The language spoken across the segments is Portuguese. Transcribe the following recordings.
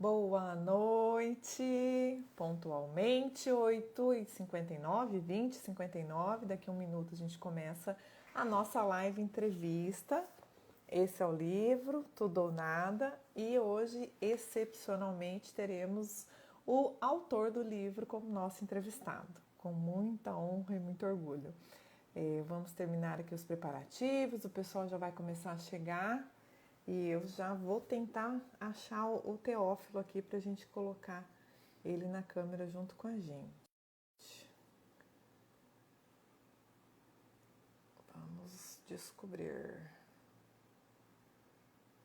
Boa noite, pontualmente, 8h59, 20h59, daqui a um minuto a gente começa a nossa live entrevista. Esse é o livro, Tudo ou Nada, e hoje, excepcionalmente, teremos o autor do livro como nosso entrevistado, com muita honra e muito orgulho. Vamos terminar aqui os preparativos, o pessoal já vai começar a chegar. E eu já vou tentar achar o Teófilo aqui para a gente colocar ele na câmera junto com a gente. Vamos descobrir.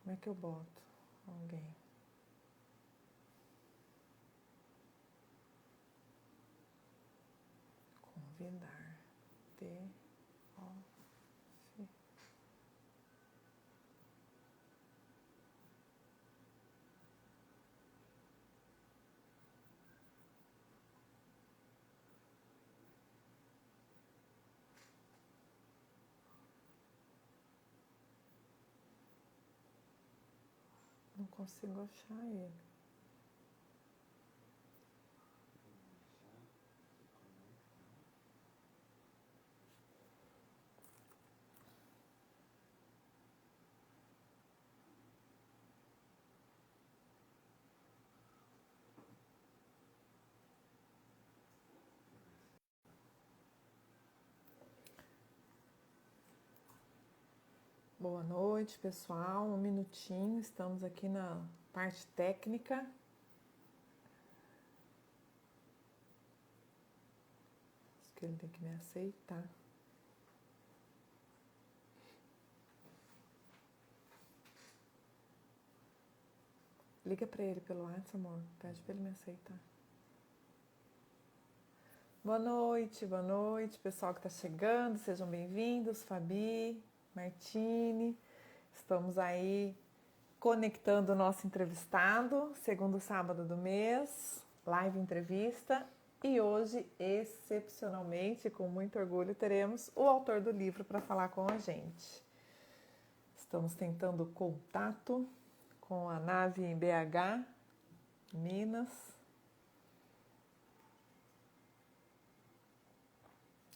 Como é que eu boto alguém? Convidar. Não consigo achar ele. Boa noite, pessoal. Um minutinho, estamos aqui na parte técnica. Acho que ele tem que me aceitar. Liga para ele pelo WhatsApp, amor. Pede para ele me aceitar. Boa noite, pessoal que está chegando. Sejam bem-vindos, Fabi, Martine. Estamos aí conectando o nosso entrevistado, segundo sábado do mês, live entrevista. E hoje, excepcionalmente, com muito orgulho, teremos o autor do livro para falar com a gente. Estamos tentando contato com a nave em BH, Minas.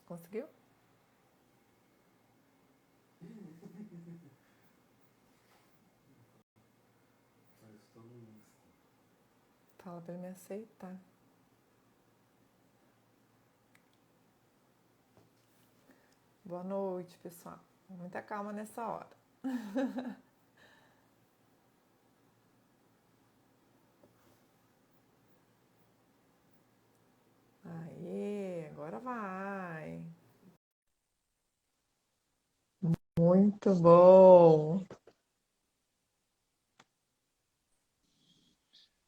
Conseguiu? Fala para ele me aceitar. Boa noite, pessoal. Muita calma nessa hora. Aê, agora vai. Muito bom.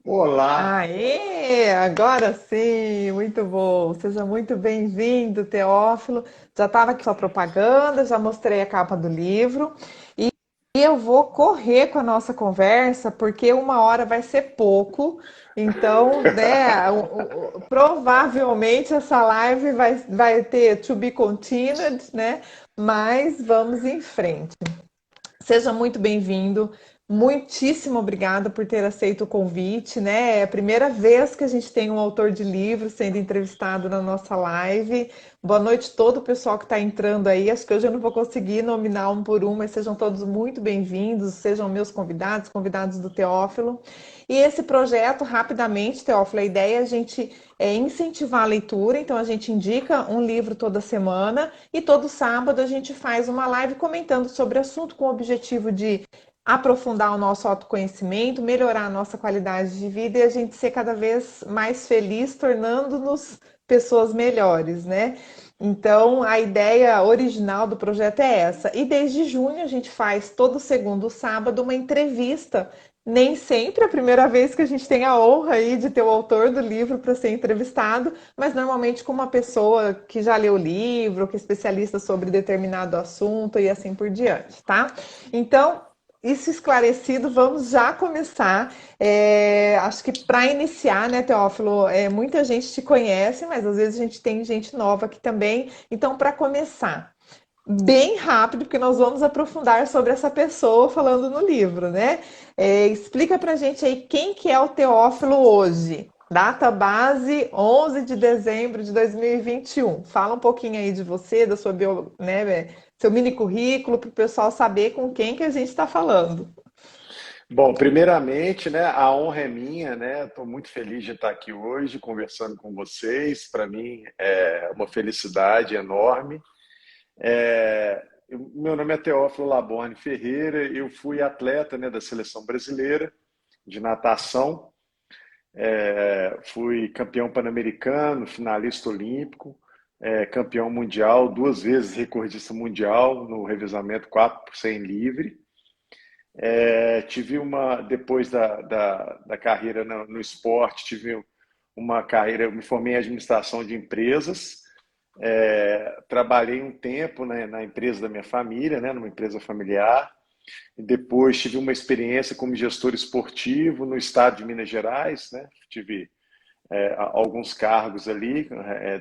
Olá, Aê, agora sim, muito bom. Seja muito bem-vindo, Teófilo. Já estava aqui com a propaganda, já mostrei a capa do livro. E eu vou correr com a nossa conversa, porque uma hora vai ser pouco. Então, né, provavelmente essa live vai ter to be continued, né? Mas vamos em frente. Seja muito bem-vindo. Muitíssimo obrigada por ter aceito o convite, né? É a primeira vez que a gente tem um autor de livro sendo entrevistado na nossa live. Boa noite a todo o pessoal que está entrando aí. Acho que hoje eu não vou conseguir nominar um por um, mas sejam todos muito bem-vindos, sejam meus convidados, convidados do Teófilo. E esse projeto, rapidamente, Teófilo, a ideia é a gente incentivar a leitura, então a gente indica um livro toda semana e todo sábado a gente faz uma live comentando sobre o assunto com o objetivo de aprofundar o nosso autoconhecimento, melhorar a nossa qualidade de vida e a gente ser cada vez mais feliz, tornando-nos pessoas melhores, né? Então, a ideia original do projeto é essa. E desde junho a gente faz todo segundo sábado uma entrevista. Nem sempre é a primeira vez que a gente tem a honra aí de ter o autor do livro para ser entrevistado, mas normalmente com uma pessoa que já leu o livro, que é especialista sobre determinado assunto e assim por diante, tá? Então, isso esclarecido, vamos já começar. Acho que para iniciar, né, Teófilo, muita gente te conhece, mas às vezes a gente tem gente nova aqui também. Então, para começar, bem rápido, porque nós vamos aprofundar sobre essa pessoa falando no livro, né? Explica pra gente aí quem que é o Teófilo hoje. Data base 11 de dezembro de 2021. Fala um pouquinho aí de você, da sua né, seu mini currículo, para o pessoal saber com quem que a gente está falando. Bom, primeiramente, né, a honra é minha, né? Estou muito feliz de estar aqui hoje conversando com vocês. Para mim é uma felicidade enorme. Meu nome é Teófilo Laborne Ferreira. Eu fui atleta, né, da seleção brasileira de natação. Fui campeão pan-americano, finalista olímpico, campeão mundial, duas vezes recordista mundial no revezamento 4 por 100 livre. Tive depois da carreira no esporte, tive uma carreira, eu me formei em administração de empresas, trabalhei um tempo, né, na empresa da minha família, né, numa empresa familiar, e depois tive uma experiência como gestor esportivo no estado de Minas Gerais, né, tive alguns cargos ali,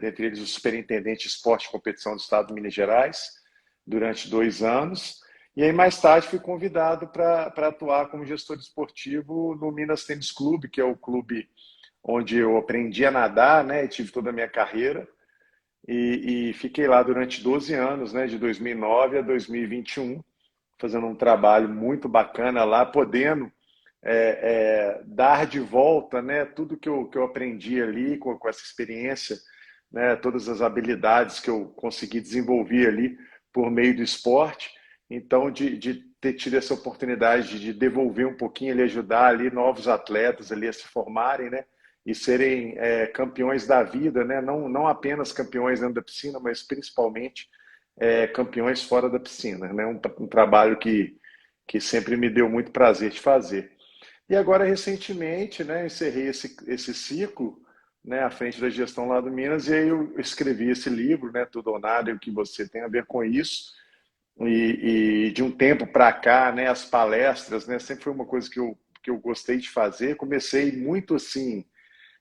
dentre eles o superintendente de esporte e competição do estado de Minas Gerais, durante 2 anos. E aí, mais tarde, fui convidado para atuar como gestor esportivo no Minas Tênis Clube, que é o clube onde eu aprendi a nadar, né, e tive toda a minha carreira. E fiquei lá durante 12 anos, né, de 2009 a 2021, fazendo um trabalho muito bacana lá, podendo dar de volta, né, tudo que eu aprendi ali com essa experiência, né, todas as habilidades que eu consegui desenvolver ali por meio do esporte. Então, de ter tido essa oportunidade de devolver um pouquinho, ali, ajudar ali novos atletas ali a se formarem, né, e serem campeões da vida, né, não apenas campeões dentro da piscina, mas principalmente campeões fora da piscina, né, um trabalho que sempre me deu muito prazer de fazer. E agora, recentemente, né, encerrei esse ciclo, né, à frente da gestão lá do Minas, e aí eu escrevi esse livro, né, Tudo ou Nada, e o que você tem a ver com isso. E de um tempo para cá, né, as palestras, né, sempre foi uma coisa que eu gostei de fazer. Comecei muito assim,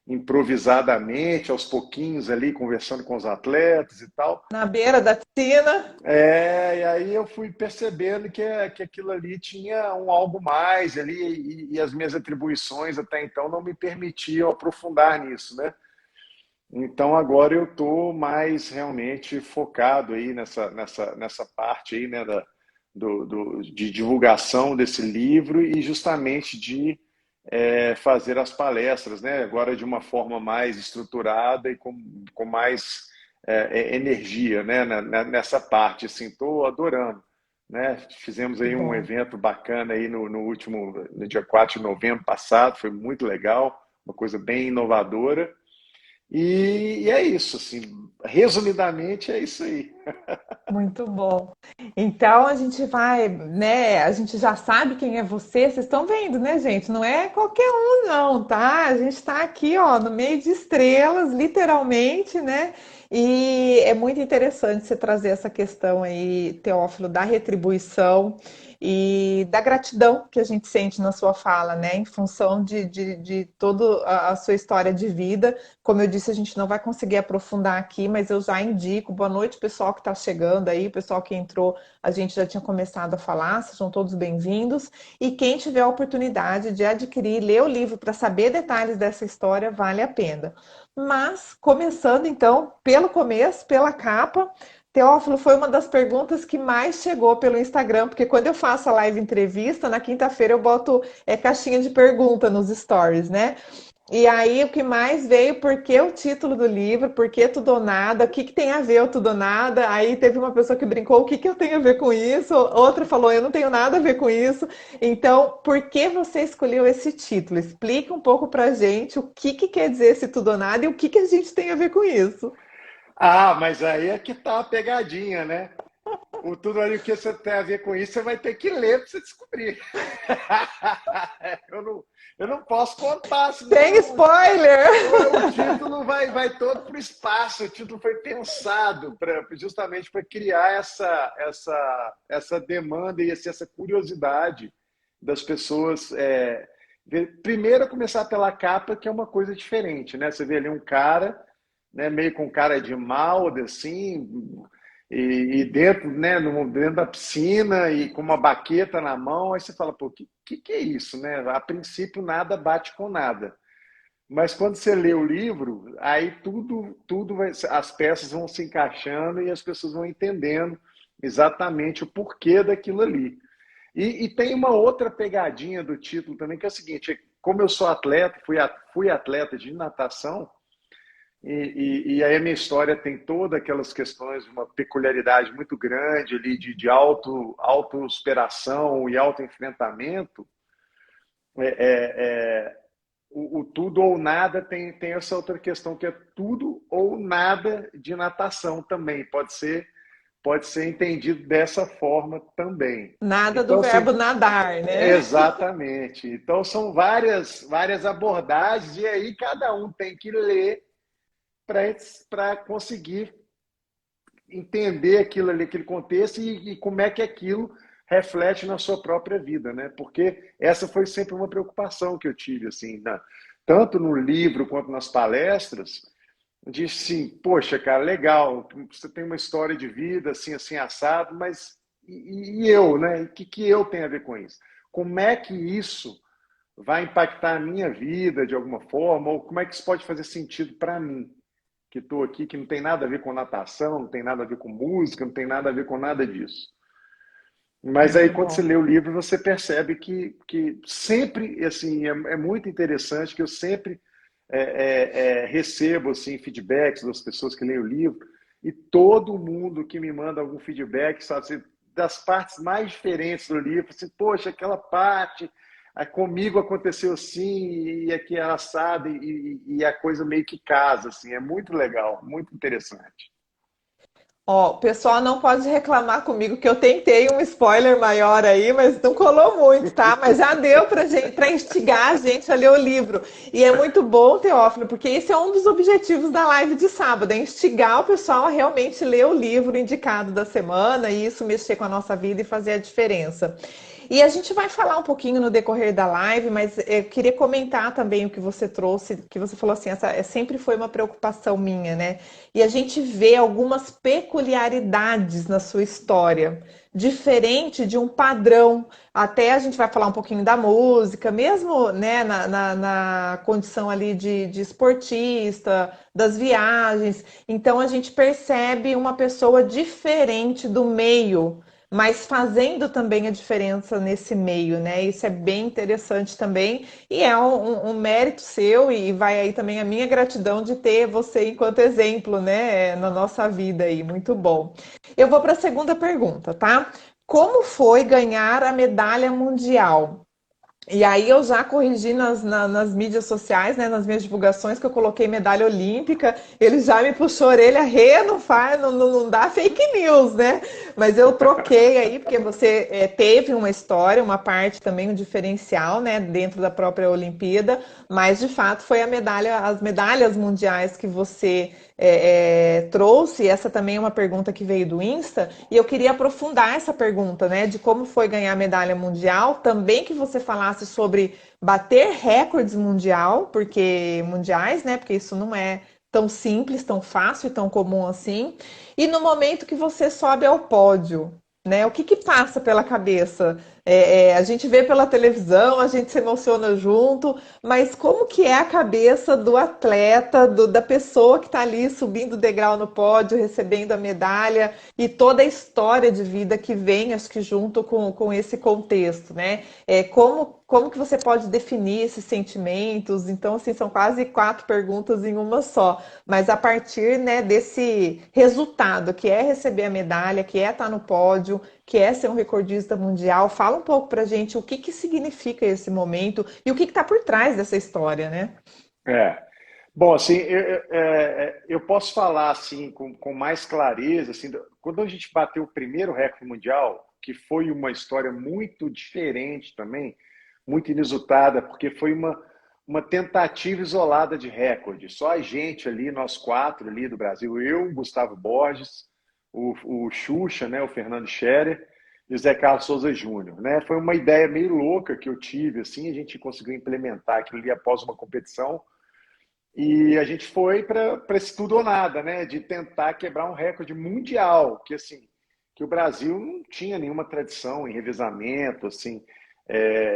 improvisadamente, aos pouquinhos ali, conversando com os atletas e tal. Na beira da piscina. E aí eu fui percebendo que aquilo ali tinha um algo mais ali e as minhas atribuições até então não me permitiam aprofundar nisso, né? Então agora eu estou mais realmente focado aí nessa parte aí, né, de divulgação desse livro e justamente de fazer as palestras, né? Agora de uma forma mais estruturada e com mais energia, né? Nessa parte, assim, estou adorando, né? Fizemos Que aí um bom. evento bacana aí no dia 4 de novembro passado, foi muito legal, uma coisa bem inovadora. E é isso, assim, resumidamente é isso aí. Muito bom. Então a gente vai, né? A gente já sabe quem é você. Vocês estão vendo, né, gente? Não é qualquer um, não, tá? A gente está aqui, ó, no meio de estrelas, literalmente, né? E é muito interessante você trazer essa questão aí, Teófilo, da retribuição e da gratidão que a gente sente na sua fala, né? Em função de toda a sua história de vida. Como eu disse, a gente não vai conseguir aprofundar aqui, mas eu já indico. Boa noite, pessoal que está chegando aí, pessoal que entrou, a gente já tinha começado a falar, sejam todos bem-vindos. E quem tiver a oportunidade de adquirir, ler o livro para saber detalhes dessa história, vale a pena. Mas, começando então pelo começo, pela capa, Teófilo foi uma das perguntas que mais chegou pelo Instagram, porque quando eu faço a live entrevista, na quinta-feira eu boto caixinha de pergunta nos stories, né? E aí o que mais veio, por que o título do livro, por que tudo ou nada, o que, que tem a ver o tudo ou nada? Aí teve uma pessoa que brincou, o que, que eu tenho a ver com isso? Outra falou, eu não tenho nada a ver com isso. Então, por que você escolheu esse título? Explica um pouco pra gente o que quer dizer esse tudo ou nada e o que a gente tem a ver com isso. Ah, mas aí é que tá a pegadinha, né? Tudo ali que você tem a ver com isso, você vai ter que ler para você descobrir. Eu não posso contar, Tem senão spoiler! o título vai todo para o espaço. O título foi pensado justamente para criar essa demanda e essa curiosidade das pessoas. Primeiro, começar pela capa, que é uma coisa diferente, né? Você vê ali um cara, né, meio com cara de mal, assim, e dentro, né, dentro da piscina e com uma baqueta na mão, aí você fala, pô, que é isso, né? A princípio nada bate com nada. Mas quando você lê o livro, aí tudo as peças vão se encaixando e as pessoas vão entendendo exatamente o porquê daquilo ali. E tem uma outra pegadinha do título também, que é o seguinte: como eu sou atleta, fui atleta de natação, e aí a minha história tem todas aquelas questões, uma peculiaridade muito grande ali de auto-superação e auto-enfrentamento. É, o tudo ou nada tem essa outra questão, que é tudo ou nada de natação também. Pode ser entendido dessa forma também. Nada do Então, assim, verbo nadar, né? exatamente. Então, são várias abordagens, e aí cada um tem que ler para conseguir entender aquilo ali, aquele contexto, e como é que aquilo reflete na sua própria vida, né? Porque essa foi sempre uma preocupação que eu tive, assim, tanto no livro quanto nas palestras, de sim, poxa, cara, legal, você tem uma história de vida assim, assim, assado, mas e eu, né? O que eu tenho a ver com isso? Como é que isso vai impactar a minha vida de alguma forma, ou como é que isso pode fazer sentido para mim, que estou aqui, que não tem nada a ver com natação, não tem nada a ver com música, não tem nada a ver com nada disso. Mas aí, Muito quando você bom. lê o livro, você percebe que sempre, assim, é muito interessante, que eu sempre recebo, assim, feedbacks das pessoas que leem o livro, e todo mundo que me manda algum feedback, sabe, assim, das partes mais diferentes do livro, assim, poxa, aquela parte, comigo aconteceu assim, e aqui era assado, e a coisa meio que casa, assim, é muito legal, muito interessante. Ó, o pessoal não pode reclamar comigo que eu tentei um spoiler maior aí, mas não colou muito, tá? Mas já deu pra gente, para instigar a gente a ler o livro. E é muito bom, Teófilo, porque esse é um dos objetivos da live de sábado, é instigar o pessoal a realmente ler o livro indicado da semana e isso mexer com a nossa vida e fazer a diferença. E a gente vai falar um pouquinho no decorrer da live, mas eu queria comentar também o que você trouxe, que você falou assim, essa sempre foi uma preocupação minha, né? E a gente vê algumas peculiaridades na sua história, diferente de um padrão. Até a gente vai falar um pouquinho da música, mesmo né, na condição ali de esportista, das viagens. Então a gente percebe uma pessoa diferente do meio, mas fazendo também a diferença nesse meio, né? Isso é bem interessante também, e é um mérito seu, e vai aí também a minha gratidão de ter você enquanto exemplo, né, na nossa vida aí, muito bom. Eu vou para a segunda pergunta, tá? Como foi ganhar a medalha mundial? E aí eu já corrigi nas mídias sociais, né, nas minhas divulgações, que eu coloquei medalha olímpica. Ele já me puxou a orelha, Rê, não faz, não dá fake news, né? Mas eu troquei aí, porque você teve uma história, uma parte também, um diferencial, né, dentro da própria Olimpíada, mas de fato foi a medalha, as medalhas mundiais que você trouxe. Essa também é uma pergunta que veio do Insta, e eu queria aprofundar essa pergunta, né, de como foi ganhar a medalha mundial, também que você falasse sobre bater recordes mundiais, né, porque isso não é tão simples, tão fácil e tão comum assim, e no momento que você sobe ao pódio, né, o que que passa pela cabeça? A gente vê pela televisão, a gente se emociona junto, mas como que é a cabeça do atleta, da pessoa que está ali subindo o degrau no pódio, recebendo a medalha e toda a história de vida que vem, acho que junto com esse contexto, né? Como que você pode definir esses sentimentos? Então, assim, são quase quatro perguntas em uma só. Mas a partir, né, desse resultado, que é receber a medalha, que é estar no pódio, que é ser um recordista mundial, fala um pouco pra gente o que que significa esse momento e o que está por trás dessa história, né? É. Bom, assim, eu posso falar assim com mais clareza, assim, quando a gente bateu o primeiro recorde mundial, que foi uma história muito diferente também, muito inusitada, porque foi uma tentativa isolada de recorde. Só a gente ali, nós quatro ali do Brasil, eu, o Gustavo Borges, o Xuxa, né, o Fernando Scherer e o Zé Carlos Souza Júnior, né? Foi uma ideia meio louca que eu tive, assim, a gente conseguiu implementar aquilo ali após uma competição, E a gente foi para esse tudo ou nada, né? De tentar quebrar um recorde mundial, que assim, que o Brasil não tinha nenhuma tradição em revezamento, assim,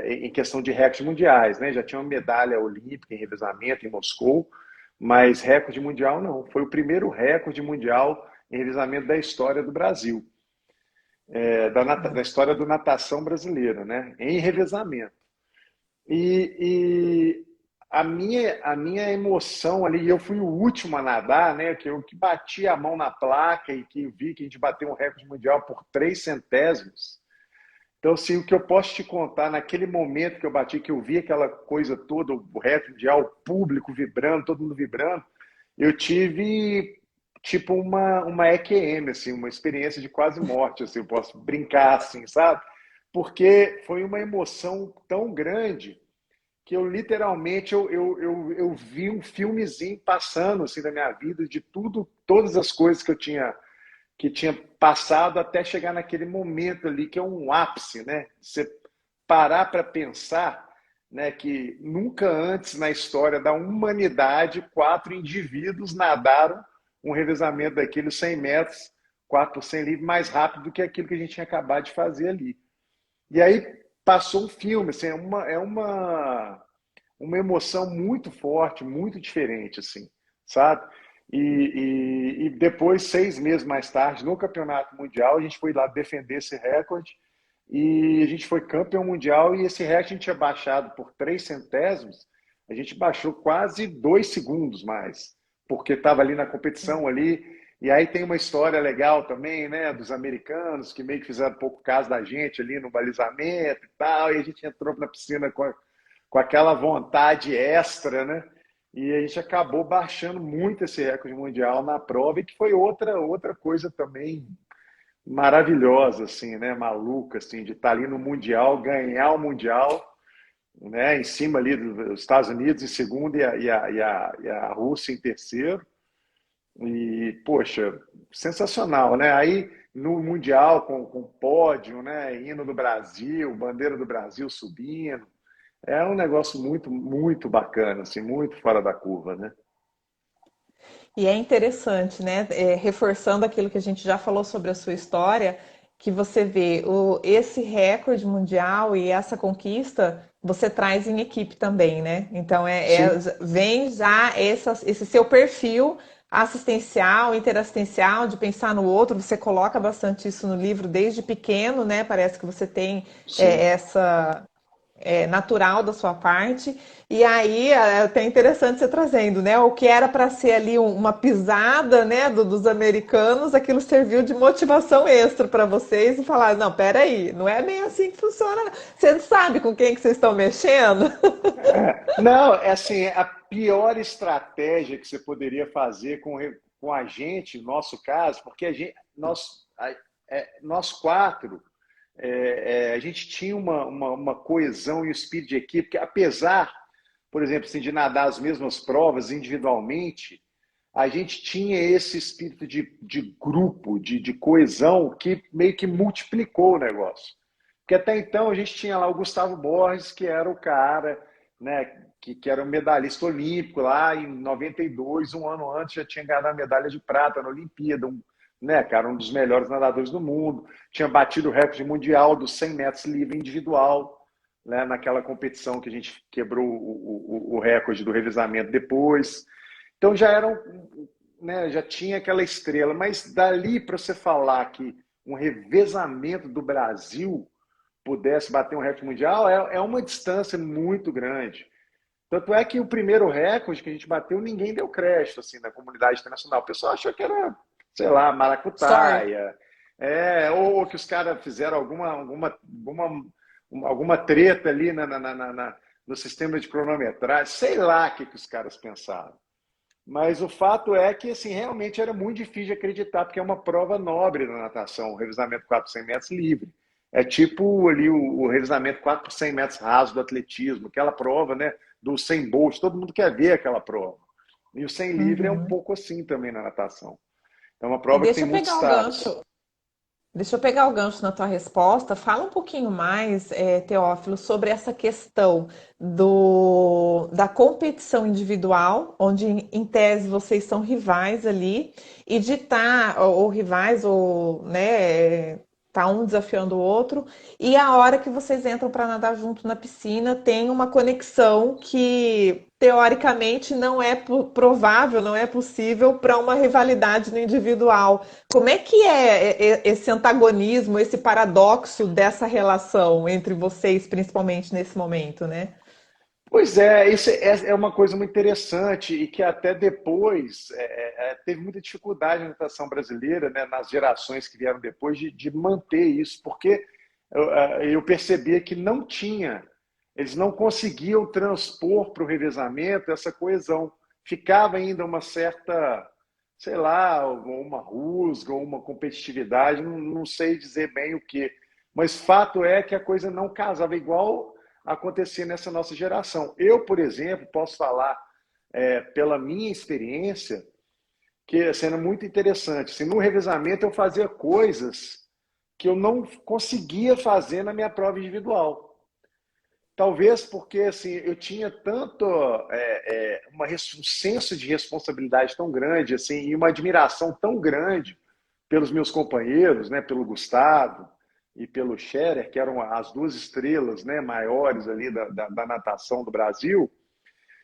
em questão de recordes mundiais, né? Já tinha uma medalha olímpica em revezamento em Moscou, mas recorde mundial não. Foi o primeiro recorde mundial em revezamento da história do Brasil, da história do natação brasileira, né? Em revezamento. E a minha emoção ali, eu fui o último a nadar, né? Que eu que bati a mão na placa e que vi que a gente bateu um recorde mundial por 3 centésimos. Então, assim, o que eu posso te contar, naquele momento que eu bati, que eu vi aquela coisa toda, o recorde mundial, o público vibrando, todo mundo vibrando, eu tive tipo uma EQM, assim, uma experiência de quase morte, assim, eu posso brincar assim, sabe? Porque foi uma emoção tão grande que eu literalmente eu vi um filmezinho passando assim da minha vida de tudo, todas as coisas que tinha passado até chegar naquele momento ali que é um ápice, né? Você parar para pensar, né, que nunca antes na história da humanidade 4 indivíduos nadaram um revezamento daqueles 100 metros, 4 por 100 livre, mais rápido do que aquilo que a gente tinha acabado de fazer ali. E aí passou um filme, assim, uma emoção muito forte, muito diferente, assim, sabe? E depois, 6 meses mais tarde, no Campeonato Mundial, a gente foi lá defender esse recorde e a gente foi campeão mundial e esse recorde a gente tinha baixado por 3 centésimos, a gente baixou quase 2 segundos mais, porque estava ali na competição ali. E aí tem uma história legal também, né, dos americanos que meio que fizeram pouco caso da gente ali no balizamento e tal, e a gente entrou na piscina com aquela vontade extra, né? E a gente acabou baixando muito esse recorde mundial na prova, e que foi outra coisa também maravilhosa, assim, né? Maluca, assim, de estar ali no Mundial, ganhar o Mundial, né? Em cima ali dos Estados Unidos em segundo e a Rússia em terceiro. E, poxa, sensacional, né? Aí no Mundial com pódio, né? Hino do Brasil, bandeira do Brasil subindo. É um negócio muito, muito bacana, assim, muito fora da curva, né? E é interessante, né? Reforçando aquilo que a gente já falou sobre a sua história, que você vê esse recorde mundial e essa conquista você traz em equipe também, né? Então Sim, vem já esse seu perfil assistencial, interassistencial, de pensar no outro. Você coloca bastante isso no livro desde pequeno, né? Parece que você tem sim. essa natural da sua parte. E aí é até interessante você trazendo, né? O que era para ser ali uma pisada, né, dos americanos, aquilo serviu de motivação extra para vocês e falar, não, peraí, não é bem assim que funciona. Não. Você não sabe com quem que vocês estão mexendo? Não, é assim, a pior estratégia que você poderia fazer com a gente, no nosso caso, porque nós quatro, a gente tinha uma coesão e um espírito de equipe que, apesar, por exemplo, assim, de nadar as mesmas provas individualmente, a gente tinha esse espírito de grupo, de coesão, que meio que multiplicou o negócio. Porque até então a gente tinha lá o Gustavo Borges, que era o cara, né, que era um medalhista olímpico lá em 92, um ano antes já tinha ganhado a medalha de prata na Olimpíada, né, cara, um dos melhores nadadores do mundo, tinha batido o recorde mundial dos 100 metros livre individual, né, naquela competição que a gente quebrou o recorde do revezamento depois. Então já era né, já tinha aquela estrela, mas dali para você falar que um revezamento do Brasil pudesse bater um recorde mundial é uma distância muito grande. Tanto é que o primeiro recorde que a gente bateu, ninguém deu crédito assim na comunidade internacional. O pessoal achou que era, sei lá, Sorte. maracutaia, ou que os caras fizeram alguma treta ali no sistema de cronometragem, sei lá o que os caras pensaram. Mas o fato é que assim, realmente era muito difícil de acreditar, porque é uma prova nobre na natação, o revezamento 4 por 100 metros livre. É tipo ali o revezamento 4 por 100 metros raso do atletismo, aquela prova, né, do 100 Bolt, todo mundo quer ver aquela prova. E o 100 livre é um Uhum. pouco assim também na natação. É uma E prova que tem deixa eu muitos pegar um estados. gancho. Deixa eu pegar o gancho na tua resposta. Fala um pouquinho mais, Teófilo, sobre essa questão da competição individual, onde em tese vocês são rivais ali, e de estar, ou rivais, ou né, tá um desafiando o outro, e a hora que vocês entram para nadar junto na piscina, tem uma conexão que teoricamente não é provável, não é possível para uma rivalidade no individual. Como é que é esse antagonismo, esse paradoxo dessa relação entre vocês, principalmente nesse momento, né? Pois é, isso é uma coisa muito interessante e que até depois teve muita dificuldade na natação brasileira, né, nas gerações que vieram depois, de manter isso, porque eu percebia que não tinha, eles não conseguiam transpor para o revezamento essa coesão. Ficava ainda uma certa, sei lá, uma rusga, uma competitividade, não sei dizer bem o que, mas fato é que a coisa não casava igual acontecia nessa nossa geração. Eu, por exemplo, posso falar pela minha experiência que sendo muito interessante. Assim, no revezamento eu fazia coisas que eu não conseguia fazer na minha prova individual. Talvez porque assim, eu tinha tanto um senso de responsabilidade tão grande assim, e uma admiração tão grande pelos meus companheiros, né, pelo Gustavo e pelo Scherer, que eram as duas estrelas, né, maiores ali da natação do Brasil,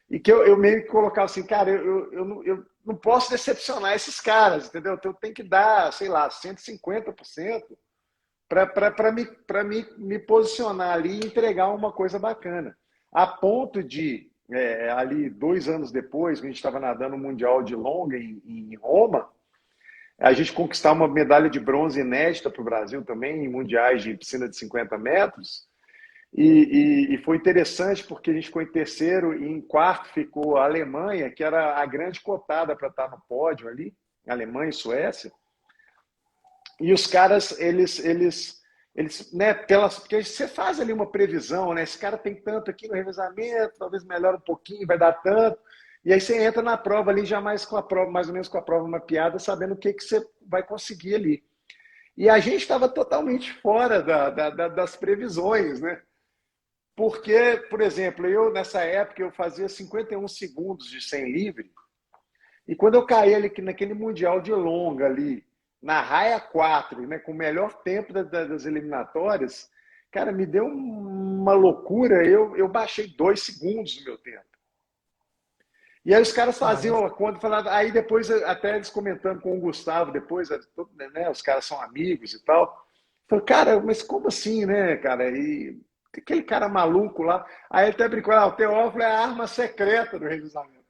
e que eu meio que colocava assim, cara, eu não posso decepcionar esses caras, entendeu? Então eu tenho que dar, sei lá, 150% para me posicionar ali e entregar uma coisa bacana. A ponto de, ali 2 anos depois, que a gente estava nadando o Mundial de Longa em Roma, a gente conquistar uma medalha de bronze inédita para o Brasil também, em mundiais de piscina de 50 metros. E foi interessante porque a gente ficou em terceiro e em quarto ficou a Alemanha, que era a grande cotada para estar no pódio ali, Alemanha e Suécia. E os caras, né, porque você faz ali uma previsão, né? Esse cara tem tanto aqui no revezamento, talvez melhore um pouquinho, vai dar tanto. E aí você entra na prova ali já mais com a prova, mais ou menos com a prova mapeada, sabendo o que você vai conseguir ali. E a gente estava totalmente fora das previsões, né? Porque, por exemplo, eu nessa época eu fazia 51 segundos de 100 livre, e quando eu caí ali naquele mundial de longa ali, na raia 4, né, com o melhor tempo das eliminatórias, cara, me deu uma loucura. Eu baixei 2 segundos do meu tempo. E aí os caras Olha, faziam a conta, falavam, aí depois, até eles comentando com o Gustavo, depois, né, os caras são amigos e tal. Falei, cara, mas como assim, né, cara? E aquele cara maluco lá. Aí ele até brincou, o Teófilo é a arma secreta do revisamento.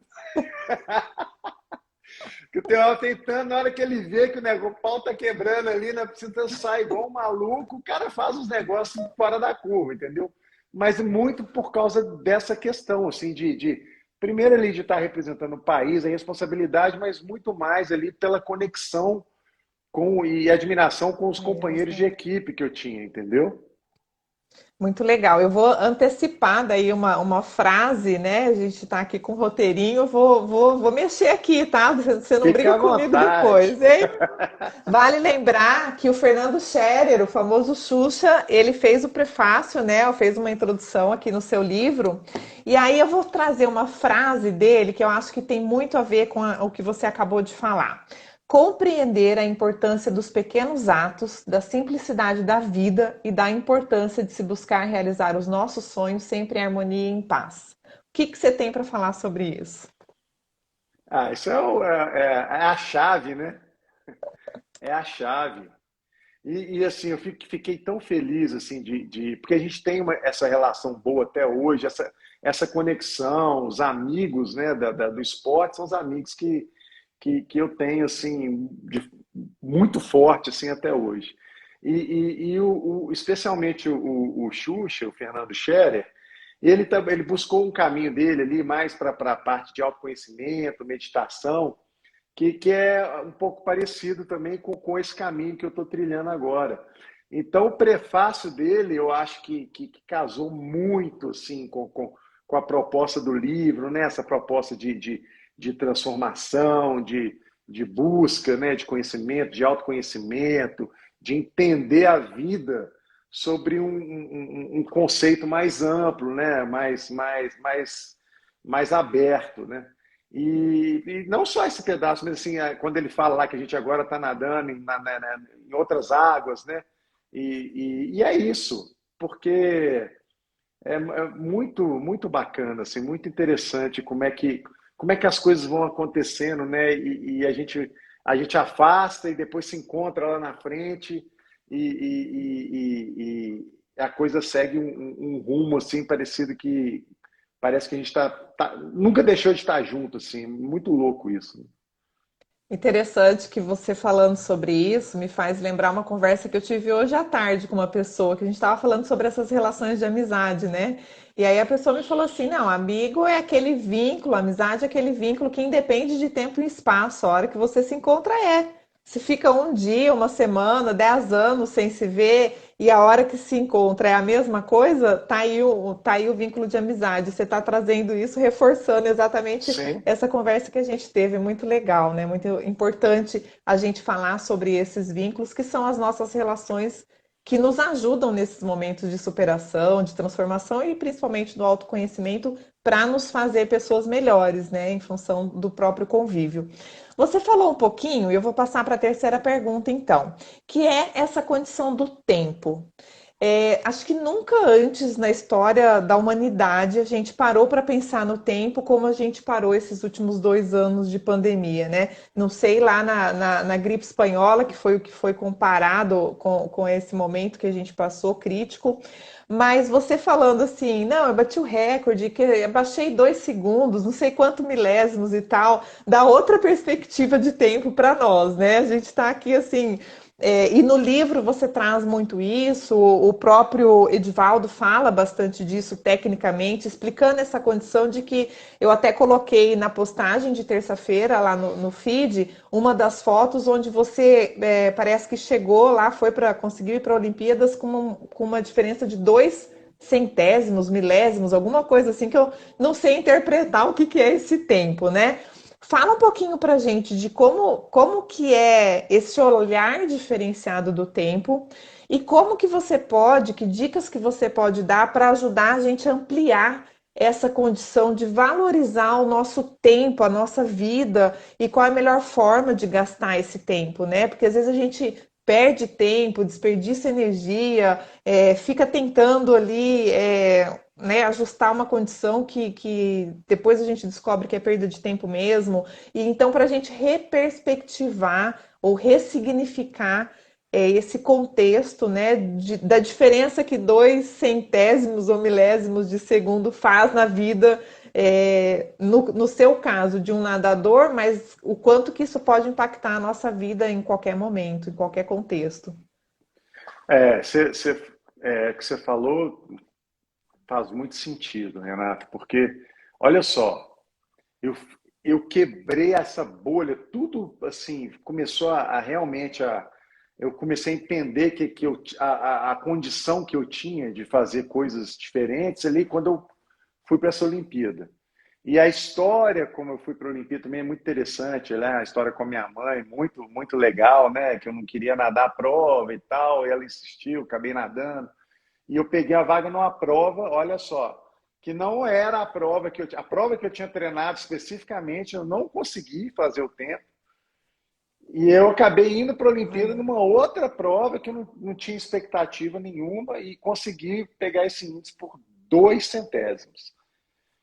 Que o Teófilo tentando, na hora que ele vê que o pau tá quebrando ali na piscina, sai igual um maluco, o cara faz os negócios fora da curva, entendeu? Mas muito por causa dessa questão, assim, primeiro ali de estar representando o país, a responsabilidade, mas muito mais ali pela conexão e admiração com os companheiros de mesmo. equipe que eu tinha, entendeu? Muito legal. Eu vou antecipar daí uma frase, né? A gente está aqui com o roteirinho, vou mexer aqui, tá? Você não Fica briga à comigo vontade. depois, hein? Vale lembrar que o Fernando Scherer, o famoso Xuxa, ele fez o prefácio, né? Fez uma introdução aqui no seu livro. E aí eu vou trazer uma frase dele que eu acho que tem muito a ver com o que você acabou de falar. Compreender a importância dos pequenos atos, da simplicidade da vida e da importância de se buscar realizar os nossos sonhos sempre em harmonia e em paz. O que você tem para falar sobre isso? Isso é a chave, né? É a chave. Assim, eu fiquei tão feliz assim porque a gente tem essa relação boa até hoje, essa conexão, os amigos, né, do esporte são os amigos que eu tenho assim muito forte assim até hoje. Especialmente o Xuxa, o Fernando Scherer, ele buscou um caminho dele ali mais para a parte de autoconhecimento, meditação, que é um pouco parecido também com esse caminho que eu estou trilhando agora. Então, o prefácio dele, eu acho que casou muito assim, com a proposta do livro, né? Essa proposta de transformação, de busca, né? De conhecimento, de autoconhecimento, de entender a vida sobre um conceito mais amplo, né? Mais aberto, né? E não só esse pedaço, mas assim, quando ele fala lá que a gente agora está nadando em outras águas, né? E é isso, porque é muito, muito bacana, assim, muito interessante como é que as coisas vão acontecendo, né? E a gente afasta e depois se encontra lá na frente e a coisa segue um rumo assim parecido que parece que a gente nunca deixou de estar junto, assim, muito louco isso. Interessante que você falando sobre isso me faz lembrar uma conversa que eu tive hoje à tarde com uma pessoa, que a gente estava falando sobre essas relações de amizade, né? E aí a pessoa me falou assim: não, amigo é aquele vínculo, amizade é aquele vínculo que independe de tempo e espaço. A hora que você se encontra é. Se fica um dia, uma semana, 10 anos sem se ver e a hora que se encontra é a mesma coisa, tá aí o vínculo de amizade. Você está trazendo isso, reforçando exatamente Sim. essa conversa que a gente teve. Muito legal, né? Muito importante a gente falar sobre esses vínculos que são as nossas relações que nos ajudam nesses momentos de superação, de transformação e principalmente do autoconhecimento para nos fazer pessoas melhores, né, em função do próprio convívio. Você falou um pouquinho, e eu vou passar para a terceira pergunta então, que é essa condição do tempo. Acho que nunca antes na história da humanidade a gente parou para pensar no tempo como a gente parou esses últimos 2 anos de pandemia, né? Não sei lá na gripe espanhola, que foi o que foi comparado com esse momento que a gente passou, crítico, mas você falando assim, não, eu bati o recorde, que eu baixei 2 segundos, não sei quanto milésimos e tal, dá outra perspectiva de tempo para nós, né? A gente está aqui assim. E no livro você traz muito isso, o próprio Edivaldo fala bastante disso tecnicamente, explicando essa condição de que eu até coloquei na postagem de terça-feira lá no feed uma das fotos onde você parece que chegou lá, foi para conseguir ir para a Olimpíadas com uma diferença de 2 centésimos, milésimos, alguma coisa assim que eu não sei interpretar o que, que é esse tempo, né? Fala um pouquinho pra gente de como que é esse olhar diferenciado do tempo e como que você pode, que dicas que você pode dar para ajudar a gente a ampliar essa condição de valorizar o nosso tempo, a nossa vida e qual é a melhor forma de gastar esse tempo, né? Porque às vezes a gente perde tempo, desperdiça energia, fica tentando ali né, ajustar uma condição que depois a gente descobre que é perda de tempo mesmo. E então, para a gente reperspectivar ou ressignificar esse contexto, né, da diferença que 2 centésimos ou milésimos de segundo faz na vida, no seu caso, de um nadador, mas o quanto que isso pode impactar a nossa vida em qualquer momento, em qualquer contexto. O que você falou faz muito sentido, Renato, porque, olha só, eu, eu quebrei essa bolha, tudo assim, começou a realmente a. Eu comecei a entender a condição que eu tinha de fazer coisas diferentes ali quando eu fui para essa Olimpíada. E a história, como eu fui para a Olimpíada, também é muito interessante, né? A história com a minha mãe, muito, muito legal, né? Que eu não queria nadar a prova e tal, e ela insistiu, acabei nadando. E eu peguei a vaga numa prova, olha só, que não era a prova que eu tinha treinado especificamente, eu não consegui fazer o tempo. E eu acabei indo para a Olimpíada numa outra prova que eu não tinha expectativa nenhuma e consegui pegar esse índice por 2 centésimos.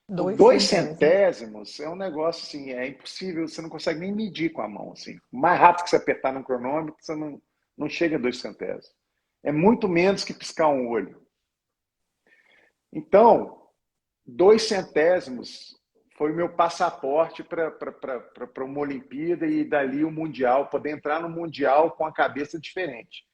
Por Dois dois centésimos. centésimos é um negócio assim, é impossível, você não consegue nem medir com a mão. Assim. O mais rápido que você apertar no cronômetro, você não chega a 2 centésimos. É muito menos que piscar um olho. Então, 2 centésimos foi o meu passaporte para uma Olimpíada e dali o Mundial, poder entrar no Mundial com a cabeça diferente.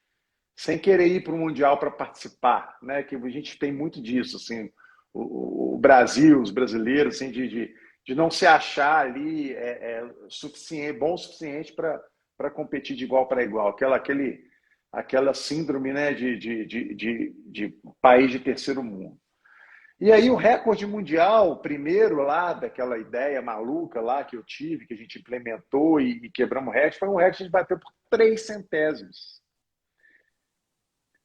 Sem querer ir para o Mundial para participar, né? Que a gente tem muito disso, assim, o Brasil, os brasileiros, assim, de não se achar ali suficiente, bom o suficiente para competir de igual para igual. Aquela síndrome, né, de país de terceiro mundo. E aí o recorde mundial, o primeiro lá, daquela ideia maluca lá que eu tive, que a gente implementou e quebramos o recorde, foi um recorde que a gente bateu por 3 centésimos.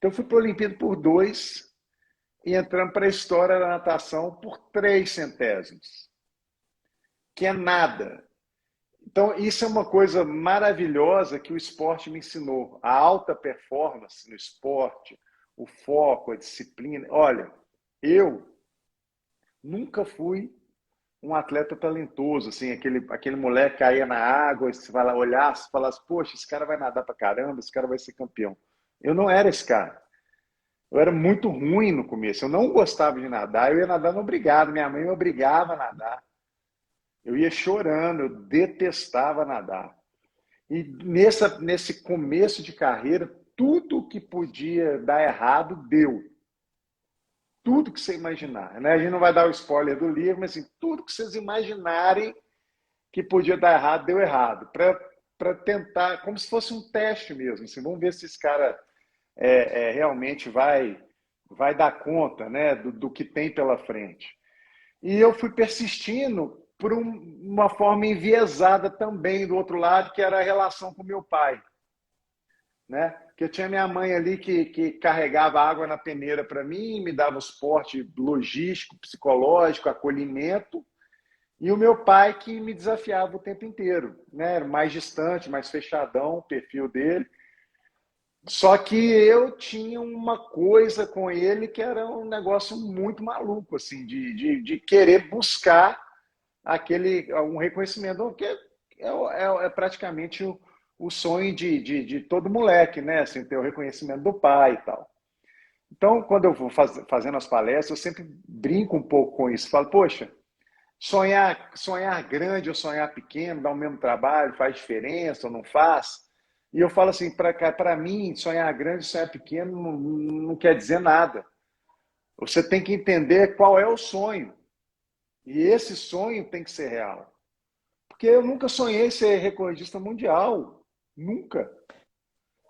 Então, eu fui para a Olimpíada por 2 e entramos para a história da natação por 3 centésimos, que é nada. Então, isso é uma coisa maravilhosa que o esporte me ensinou. A alta performance no esporte, o foco, a disciplina. Olha, eu nunca fui um atleta talentoso, assim, aquele moleque caía na água, e você vai lá olhar, você fala assim, poxa, esse cara vai nadar pra caramba, esse cara vai ser campeão. Eu não era esse cara. Eu era muito ruim no começo. Eu não gostava de nadar, eu ia nadar no obrigado. Minha mãe me obrigava a nadar. Eu ia chorando, eu detestava nadar. E nesse começo de carreira, tudo que podia dar errado, deu. Tudo que você imaginar. Né? A gente não vai dar o spoiler do livro, mas assim, tudo que vocês imaginarem que podia dar errado, deu errado. Para tentar, como se fosse um teste mesmo. Assim, vamos ver se esse cara realmente vai dar conta, né, do que tem pela frente. E eu fui persistindo por uma forma enviesada também do outro lado, que era a relação com meu pai. Né? Porque eu tinha minha mãe ali que carregava água na peneira para mim, me dava o suporte logístico, psicológico, acolhimento, e o meu pai que me desafiava o tempo inteiro, né? Era mais distante, mais fechadão, o perfil dele. Só que eu tinha uma coisa com ele que era um negócio muito maluco, assim, de querer buscar um reconhecimento, que é praticamente o sonho de todo moleque, né? Assim, ter o reconhecimento do pai e tal. Então, quando eu vou fazendo as palestras, eu sempre brinco um pouco com isso. Falo, poxa, sonhar grande ou sonhar pequeno dá o mesmo trabalho, faz diferença ou não faz? E eu falo assim, para mim, sonhar grande e sonhar pequeno não quer dizer nada. Você tem que entender qual é o sonho. E esse sonho tem que ser real. Porque eu nunca sonhei ser recordista mundial. Nunca.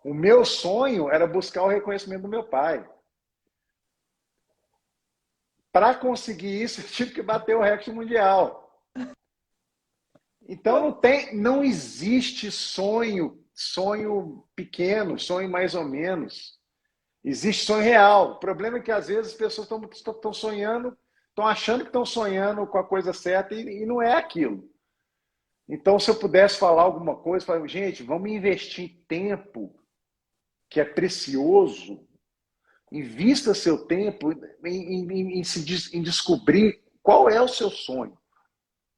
O meu sonho era buscar o reconhecimento do meu pai. Para conseguir isso, eu tive que bater o recorde mundial. Então não existe sonho pequeno, sonho mais ou menos. Existe sonho real. O problema é que às vezes as pessoas estão sonhando, estão achando que estão sonhando com a coisa certa e não é aquilo. Então, se eu pudesse falar alguma coisa, eu falo, gente, vamos investir tempo, que é precioso. Invista seu tempo em descobrir qual é o seu sonho.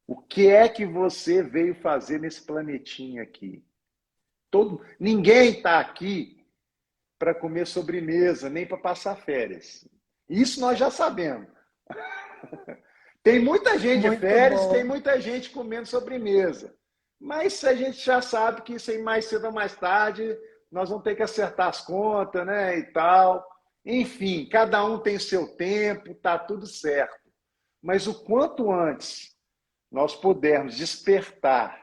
O que é que você veio fazer nesse planetinha aqui? Ninguém está aqui para comer sobremesa, nem para passar férias. Isso nós já sabemos. Tem muita gente de Muito férias, tem bom. muita gente comendo sobremesa. Mas a gente já sabe que isso aí mais cedo ou mais tarde nós vamos ter que acertar as contas, né? E tal. Enfim, cada um tem seu tempo, tá tudo certo. Mas o quanto antes nós pudermos despertar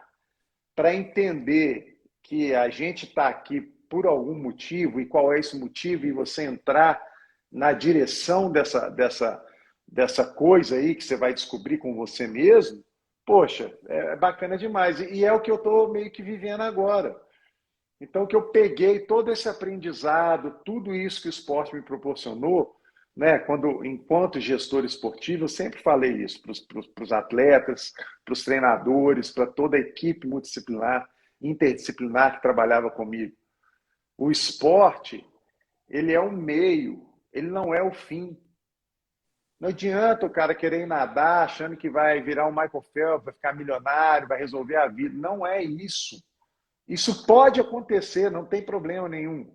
para entender que a gente está aqui por algum motivo e qual é esse motivo, e você entrar na direção dessa coisa aí que você vai descobrir com você mesmo, poxa, é bacana demais. E é o que eu estou meio que vivendo agora. Então, que eu peguei todo esse aprendizado, tudo isso que o esporte me proporcionou, né? Enquanto gestor esportivo, eu sempre falei isso para os atletas, para os treinadores, para toda a equipe multidisciplinar, interdisciplinar que trabalhava comigo. O esporte, ele é um meio, ele não é o fim. Não adianta o cara querer ir nadar achando que vai virar um Michael Phelps, vai ficar milionário, vai resolver a vida. Não é isso. Isso pode acontecer, não tem problema nenhum.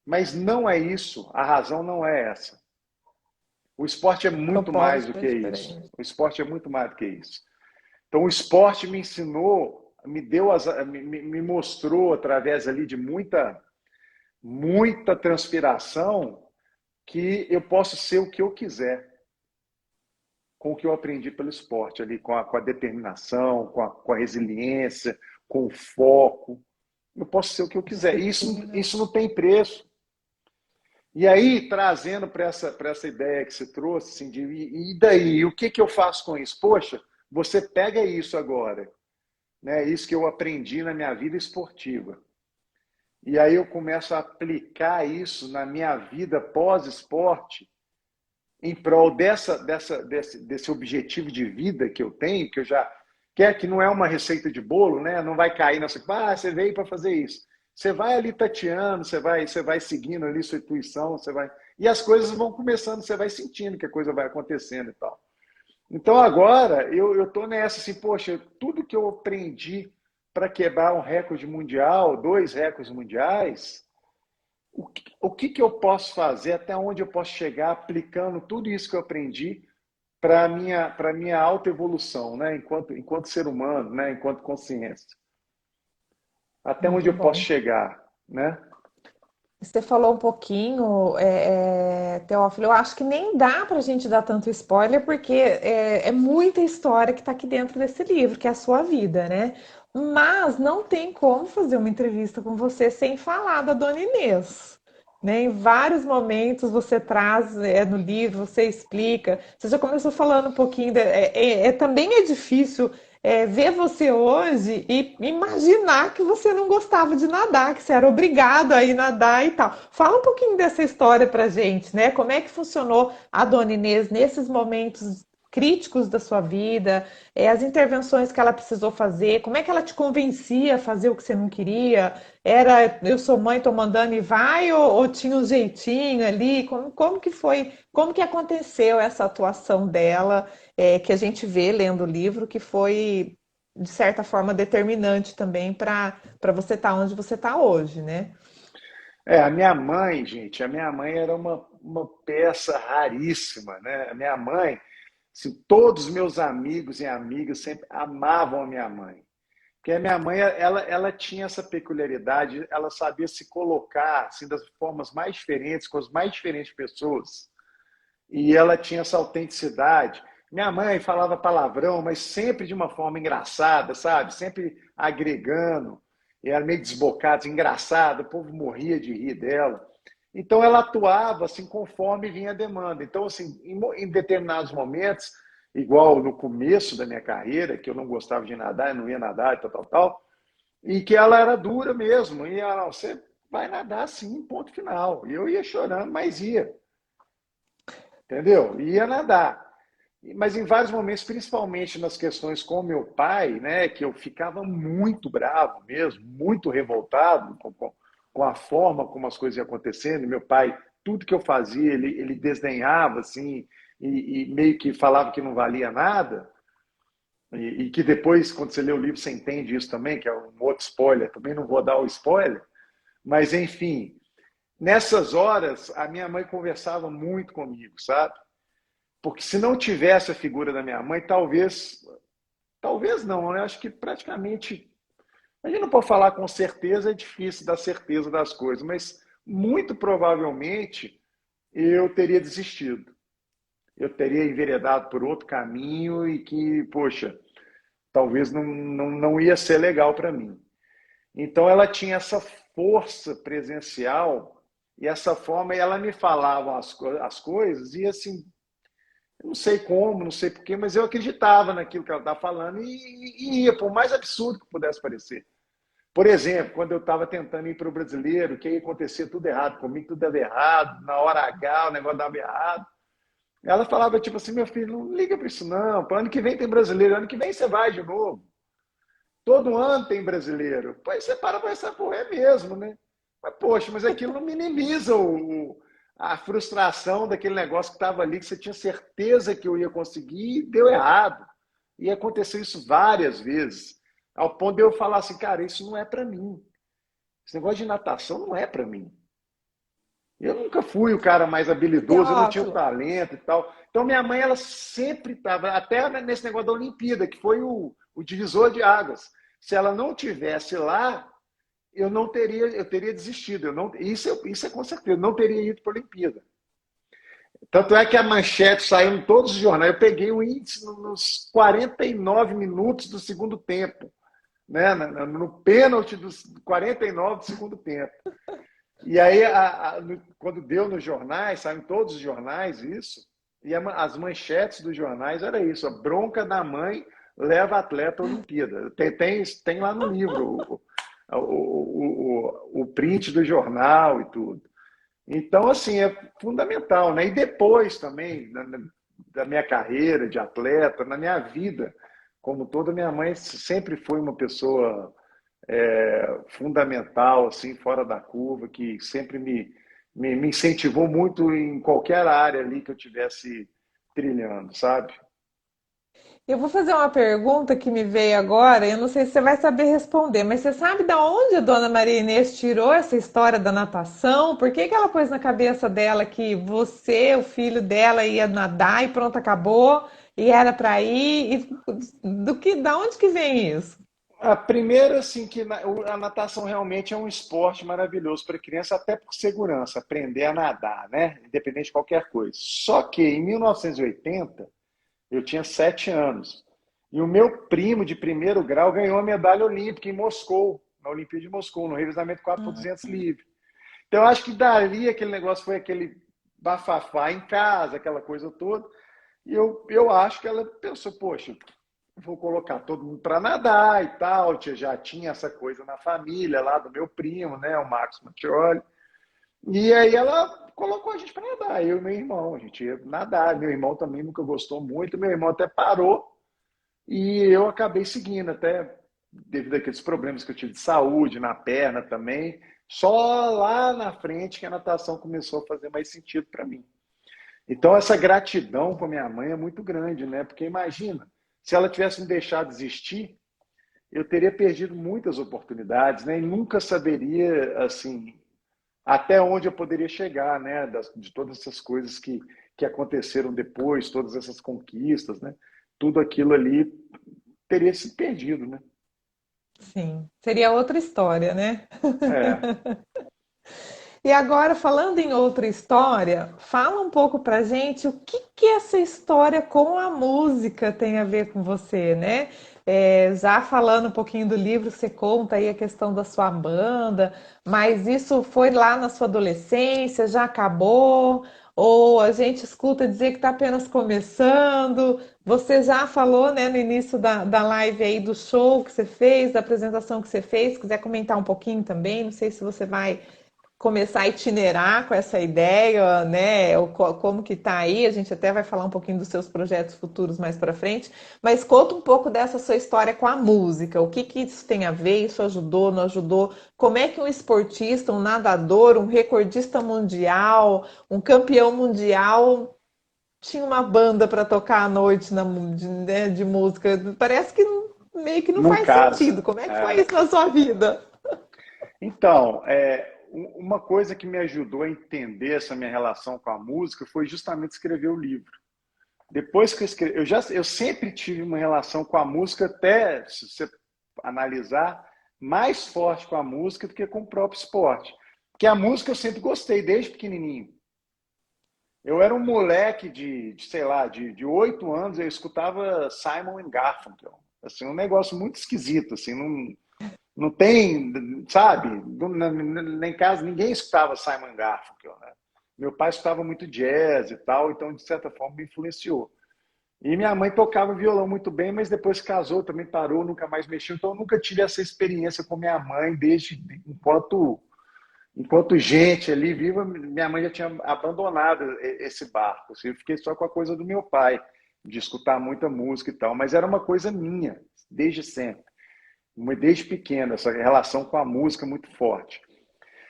Mas não é isso. A razão não é essa. O esporte é O muito mais do propósito é que isso. diferente. O esporte é muito mais do que isso. Então, o esporte me ensinou, me mostrou através ali de muita transpiração que eu posso ser o que eu quiser com o que eu aprendi pelo esporte ali, com a determinação, com a resiliência, com o foco. Eu posso ser o que eu quiser. Disciplina. Isso não tem preço. E aí, trazendo para essa ideia que você trouxe, assim, e daí? O que eu faço com isso? Poxa, você pega isso agora, né? Isso que eu aprendi na minha vida esportiva. E aí eu começo a aplicar isso na minha vida pós-esporte, em prol desse objetivo de vida que eu tenho, que eu já quer, que não é uma receita de bolo, né? Não vai cair nessa, você veio para fazer isso. Você vai ali tateando, você vai seguindo ali sua intuição, você vai e as coisas vão começando, você vai sentindo que a coisa vai acontecendo e tal. Então agora eu tô nessa assim, poxa, tudo que eu aprendi para quebrar um recorde mundial, dois recordes mundiais, o que eu posso fazer, até onde eu posso chegar aplicando tudo isso que eu aprendi para minha autoevolução, né? Enquanto ser humano, né? Enquanto consciência. Até onde Muito eu posso bom. chegar, né? Você falou um pouquinho, Teófilo, eu acho que nem dá para a gente dar tanto spoiler, porque é muita história que está aqui dentro desse livro, que é a sua vida, né? Mas não tem como fazer uma entrevista com você sem falar da Dona Inês. Né? Em vários momentos você traz no livro, você explica. Você já começou falando um pouquinho. Também é difícil ver você hoje e imaginar que você não gostava de nadar, que você era obrigado a ir nadar e tal. Fala um pouquinho dessa história pra gente, né? Como é que funcionou a Dona Inês nesses momentos críticos da sua vida, as intervenções que ela precisou fazer, como é que ela te convencia a fazer o que você não queria? Era eu sou mãe, tô mandando e vai, ou tinha um jeitinho ali? Como que foi, como que aconteceu essa atuação dela, que a gente vê lendo o livro, que foi, de certa forma, determinante também para você estar onde você está hoje, né? A minha mãe, gente, a minha mãe era uma peça raríssima, né? A minha mãe, assim, todos os meus amigos e amigas sempre amavam a minha mãe. Porque a minha mãe, ela tinha essa peculiaridade, ela sabia se colocar assim, das formas mais diferentes, com as mais diferentes pessoas. E ela tinha essa autenticidade. Minha mãe falava palavrão, mas sempre de uma forma engraçada, sabe? Sempre agregando. E era meio desbocada, engraçada, o povo morria de rir dela. Então ela atuava assim conforme vinha a demanda. Então, assim, em determinados momentos, igual no começo da minha carreira, que eu não gostava de nadar, eu não ia nadar e tal, tal, tal, e que ela era dura mesmo. E ela, você vai nadar sim, ponto final. E eu ia chorando, mas ia, entendeu? Ia nadar. Mas em vários momentos, principalmente nas questões com meu pai, né, que eu ficava muito bravo mesmo, muito revoltado com a forma como as coisas iam acontecendo. Meu pai, tudo que eu fazia, ele desdenhava, assim, e meio que falava que não valia nada. E que depois, quando você lê o livro, você entende isso também, que é um outro spoiler. Também não vou dar o spoiler. Mas, enfim, nessas horas, a minha mãe conversava muito comigo, sabe? Porque se não tivesse a figura da minha mãe, talvez não, né? Acho que praticamente, a gente não pode falar com certeza, é difícil dar certeza das coisas, mas muito provavelmente eu teria desistido. Eu teria enveredado por outro caminho e que, poxa, talvez não ia ser legal para mim. Então ela tinha essa força presencial e essa forma, e ela me falava as coisas e assim, eu não sei como, não sei porquê, mas eu acreditava naquilo que ela estava falando e ia, por mais absurdo que pudesse parecer. Por exemplo, quando eu estava tentando ir para o brasileiro, que ia acontecer tudo errado comigo, tudo dava errado, na hora H o negócio dava errado. Ela falava tipo assim, meu filho, não liga para isso não, para ano que vem tem brasileiro, ano que vem você vai de novo. Todo ano tem brasileiro. Pois você para pensar, pô, é mesmo, né? Mas, poxa, mas aquilo não minimiza a frustração daquele negócio que estava ali, que você tinha certeza que eu ia conseguir e deu errado. E aconteceu isso várias vezes, ao ponto de eu falar assim, cara, isso não é para mim. Esse negócio de natação não é para mim. Eu nunca fui o cara mais habilidoso, eu não tinha o Teófilo, talento e tal. Então, minha mãe, ela sempre estava, até nesse negócio da Olimpíada, que foi o divisor de águas. Se ela não tivesse lá, eu teria desistido. Eu não, isso é com certeza, eu não teria ido para a Olimpíada. Tanto é que a manchete saiu em todos os jornais. Eu peguei o índice nos 49 minutos do segundo tempo, né? No pênalti dos 49 do segundo tempo. E aí, quando deu nos jornais, saiu em todos os jornais isso, e as manchetes dos jornais era isso: a bronca da mãe leva atleta à Olimpíada. Tem lá no livro o print do jornal e tudo. Então, assim, é fundamental, né? E depois também, da minha carreira de atleta, na minha vida, como toda, minha mãe sempre foi uma pessoa fundamental, assim, fora da curva, que sempre me incentivou muito em qualquer área ali que eu tivesse trilhando, sabe? Eu vou fazer uma pergunta que me veio agora, eu não sei se você vai saber responder, mas você sabe da onde a dona Maria Inês tirou essa história da natação? Por que que ela pôs na cabeça dela que você, o filho dela, ia nadar e pronto, acabou, e era para ir? Da onde que vem isso? A primeira, assim, que a natação realmente é um esporte maravilhoso para criança, até por segurança, aprender a nadar, né? Independente de qualquer coisa. Só que em 1980, eu tinha 7 anos. E o meu primo de primeiro grau ganhou a medalha olímpica em Moscou, na Olimpíada de Moscou, no revezamento 4x200 livre. Então, eu acho que dali aquele negócio foi aquele bafafá em casa, aquela coisa toda. E eu acho que ela pensou, poxa, vou colocar todo mundo para nadar e tal. Já tinha essa coisa na família lá do meu primo, né, o Max Mattioli. E aí ela colocou a gente para nadar, eu e meu irmão. A gente ia nadar. Meu irmão também nunca gostou muito. Meu irmão até parou e eu acabei seguindo, até devido àqueles problemas que eu tive de saúde, na perna também. Só lá na frente que a natação começou a fazer mais sentido para mim. Então, essa gratidão com a minha mãe é muito grande, né? Porque imagina, se ela tivesse me deixado existir, eu teria perdido muitas oportunidades, né? E nunca saberia, assim, até onde eu poderia chegar, né? De todas essas coisas que aconteceram depois, todas essas conquistas, né? Tudo aquilo ali teria se perdido, né? Sim, seria outra história, né? É. E agora, falando em outra história, fala um pouco pra gente o que que essa história com a música tem a ver com você, né? Já falando um pouquinho do livro, você conta aí a questão da sua banda, mas isso foi lá na sua adolescência, já acabou? Ou a gente escuta dizer que está apenas começando? Você já falou, né, no início da live aí do show que você fez, da apresentação que você fez, se quiser comentar um pouquinho também, não sei se você vai começar a itinerar com essa ideia, né? Como que tá aí? A gente até vai falar um pouquinho dos seus projetos futuros mais para frente, mas conta um pouco dessa sua história com a música. O que que isso tem a ver? Isso ajudou, não ajudou? Como é que um esportista, um nadador, um recordista mundial, um campeão mundial tinha uma banda para tocar à noite né, de música? Parece que meio que não Não faz sentido. casa. Como é que foi É. isso na sua vida? Então, uma coisa que me ajudou a entender essa minha relação com a música foi justamente escrever o livro. Depois que eu escrevi, eu sempre tive uma relação com a música, até se você analisar, mais forte com a música do que com o próprio esporte. Porque a música eu sempre gostei, desde pequenininho. Eu era um moleque sei lá, de 8 anos, eu escutava Simon and Garfunkel. Assim, um negócio muito esquisito, assim, não tem, sabe? Nem em casa ninguém escutava Simon Garfunkel, né? Meu pai escutava muito jazz e tal, então de certa forma me influenciou. E minha mãe tocava violão muito bem, mas depois casou, também parou, nunca mais mexeu. Então eu nunca tive essa experiência com minha mãe desde enquanto gente ali viva. Minha mãe já tinha abandonado esse barco. Assim, eu fiquei só com a coisa do meu pai, de escutar muita música e tal, mas era uma coisa minha desde sempre, desde pequeno, essa relação com a música muito forte.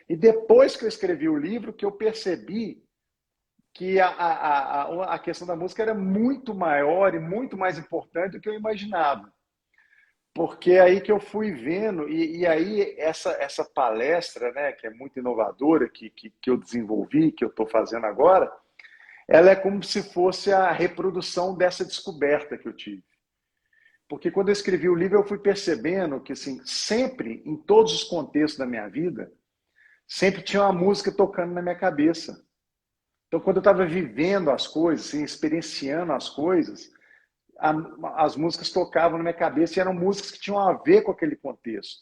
E depois que eu escrevi o livro, que eu percebi que a questão da música era muito maior e muito mais importante do que eu imaginava. Porque é aí que eu fui vendo, e aí essa palestra, né, que é muito inovadora, que eu desenvolvi, que eu estou fazendo agora, ela é como se fosse a reprodução dessa descoberta que eu tive. Porque quando eu escrevi o livro, eu fui percebendo que, assim, sempre, em todos os contextos da minha vida, sempre tinha uma música tocando na minha cabeça. Então, quando eu estava vivendo as coisas, assim, experienciando as coisas, as músicas tocavam na minha cabeça e eram músicas que tinham a ver com aquele contexto.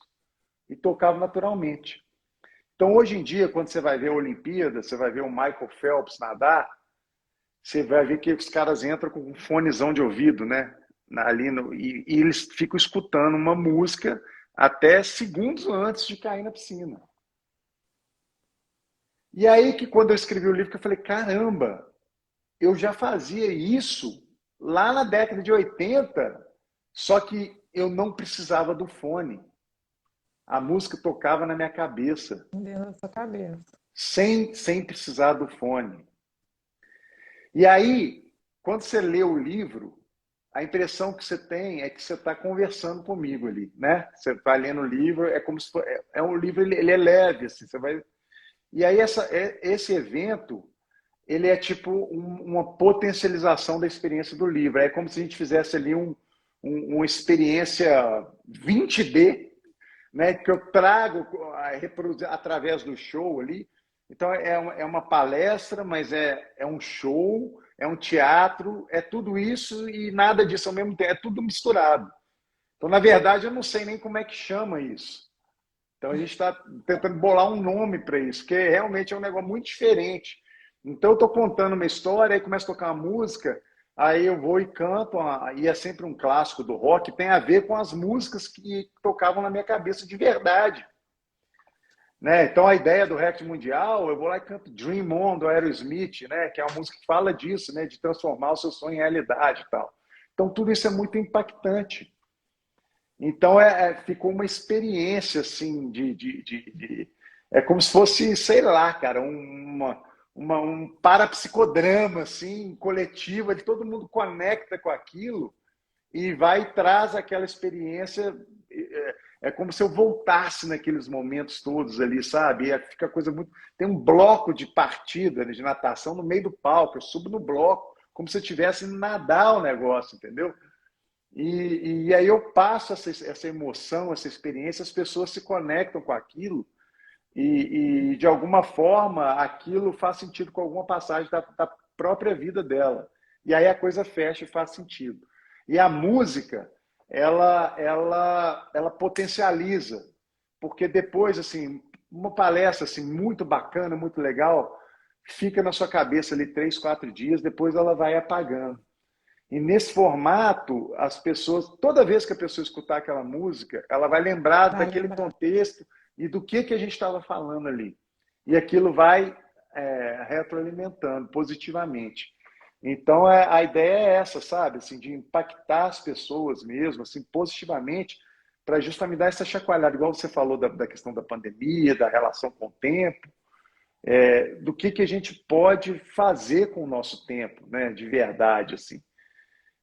E tocavam naturalmente. Então, hoje em dia, quando você vai ver a Olimpíada, você vai ver o Michael Phelps nadar, você vai ver que os caras entram com um fonezão de ouvido, né? Ali e eles ficam escutando uma música até segundos antes de cair na piscina. E aí que quando eu escrevi o livro, que eu falei, caramba, eu já fazia isso lá na década de 80, só que eu não precisava do fone. A música tocava na minha cabeça, Dentro da sua cabeça. sem precisar do fone. E aí, quando você lê o livro, a impressão que você tem é que você está conversando comigo ali, né? Você está lendo o livro, é como se for, é um livro, ele é leve, assim, você vai. E aí esse evento, ele é tipo uma potencialização da experiência do livro. É como se a gente fizesse ali uma experiência 20D, né? Que eu trago reproduzir através do show ali. Então é uma palestra, mas é um show, é um teatro, é tudo isso e nada disso ao mesmo tempo, é tudo misturado. Então, na verdade, eu não sei nem como é que chama isso. Então a gente está tentando bolar um nome para isso, porque realmente é um negócio muito diferente. Então eu estou contando uma história, aí começa a tocar uma música, aí eu vou e canto, e é sempre um clássico do rock, tem a ver com as músicas que tocavam na minha cabeça de verdade. Né? Então a ideia do Rap Mundial, eu vou lá e canto Dream On do Aerosmith, né? Que é uma música que fala disso, né? De transformar o seu sonho em realidade e tal. Então tudo isso é muito impactante. Então ficou uma experiência assim é como se fosse, sei lá, cara, um parapsicodrama assim, coletivo, de todo mundo conecta com aquilo e vai e traz aquela experiência. É como se eu voltasse naqueles momentos todos ali, sabe? Fica coisa muito. Tem um bloco de partida, né, de natação no meio do palco. Eu subo no bloco, como se eu tivesse nadar o negócio, entendeu? E aí eu passo essa emoção, essa experiência, as pessoas se conectam com aquilo e de alguma forma aquilo faz sentido com alguma passagem da própria vida dela. E aí a coisa fecha e faz sentido. E a música, ela potencializa, porque depois, assim, uma palestra assim, muito bacana, muito legal, fica na sua cabeça ali 3, 4 dias, depois ela vai apagando. E nesse formato, as pessoas, toda vez que a pessoa escutar aquela música, ela vai lembrar Vai daquele lembrar. contexto e do que a gente estava falando ali. E aquilo vai retroalimentando positivamente. Então, a ideia é essa, sabe? Assim, de impactar as pessoas mesmo, assim, positivamente, para justamente dar essa chacoalhada, igual você falou da questão da pandemia, da relação com o tempo, do que a gente pode fazer com o nosso tempo, né? De verdade, assim.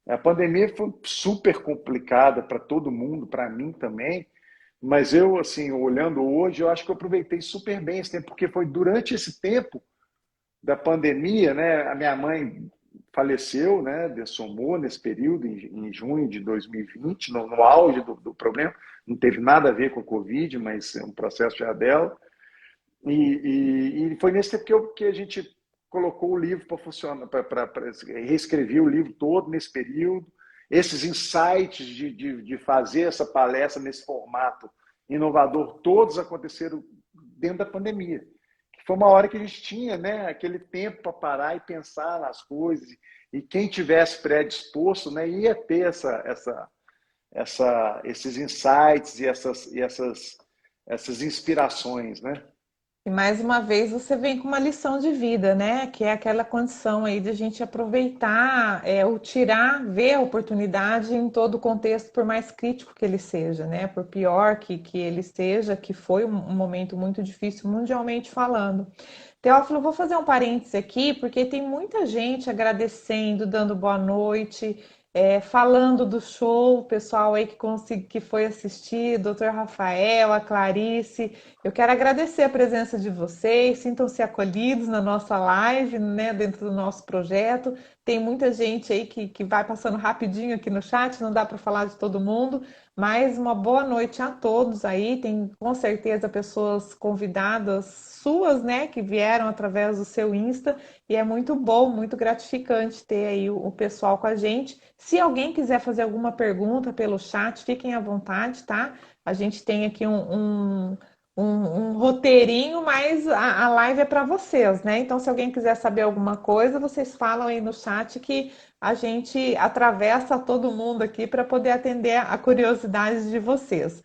A pandemia foi super complicada para todo mundo, para mim também, mas eu, assim, olhando hoje, eu acho que eu aproveitei super bem esse tempo, porque foi durante esse tempo da pandemia, né? A minha mãe faleceu, né? Dessomou nesse período, em junho de 2020, no auge do problema. Não teve nada a ver com a Covid, mas é um processo já dela. E foi nesse tempo que a gente colocou o livro para funcionar, reescrever o livro todo nesse período. Esses insights de fazer essa palestra nesse formato inovador, todos aconteceram dentro da pandemia. Que foi uma hora que a gente tinha, né, aquele tempo para parar e pensar nas coisas. E quem tivesse predisposto, né, ia ter esses insights e essas inspirações, né? E mais uma vez você vem com uma lição de vida, né? Que é aquela condição aí de a gente aproveitar, o tirar, ver a oportunidade em todo o contexto, por mais crítico que ele seja, né? Por pior que ele seja, que foi um momento muito difícil mundialmente falando. Teófilo, eu vou fazer um parêntese aqui, porque tem muita gente agradecendo, dando boa noite, falando do show, o pessoal aí que foi assistir, doutor Rafael, a Clarice. Eu quero agradecer a presença de vocês, sintam-se acolhidos na nossa live, né, dentro do nosso projeto. Tem muita gente aí que vai passando rapidinho aqui no chat, não dá para falar de todo mundo, mas uma boa noite a todos aí. Tem com certeza pessoas convidadas suas, né, que vieram através do seu Insta, e é muito bom, muito gratificante ter aí o pessoal com a gente. Se alguém quiser fazer alguma pergunta pelo chat, fiquem à vontade, tá? A gente tem aqui um roteirinho, mas a live é para vocês, né? Então, se alguém quiser saber alguma coisa, vocês falam aí no chat que a gente atravessa todo mundo aqui para poder atender a curiosidade de vocês.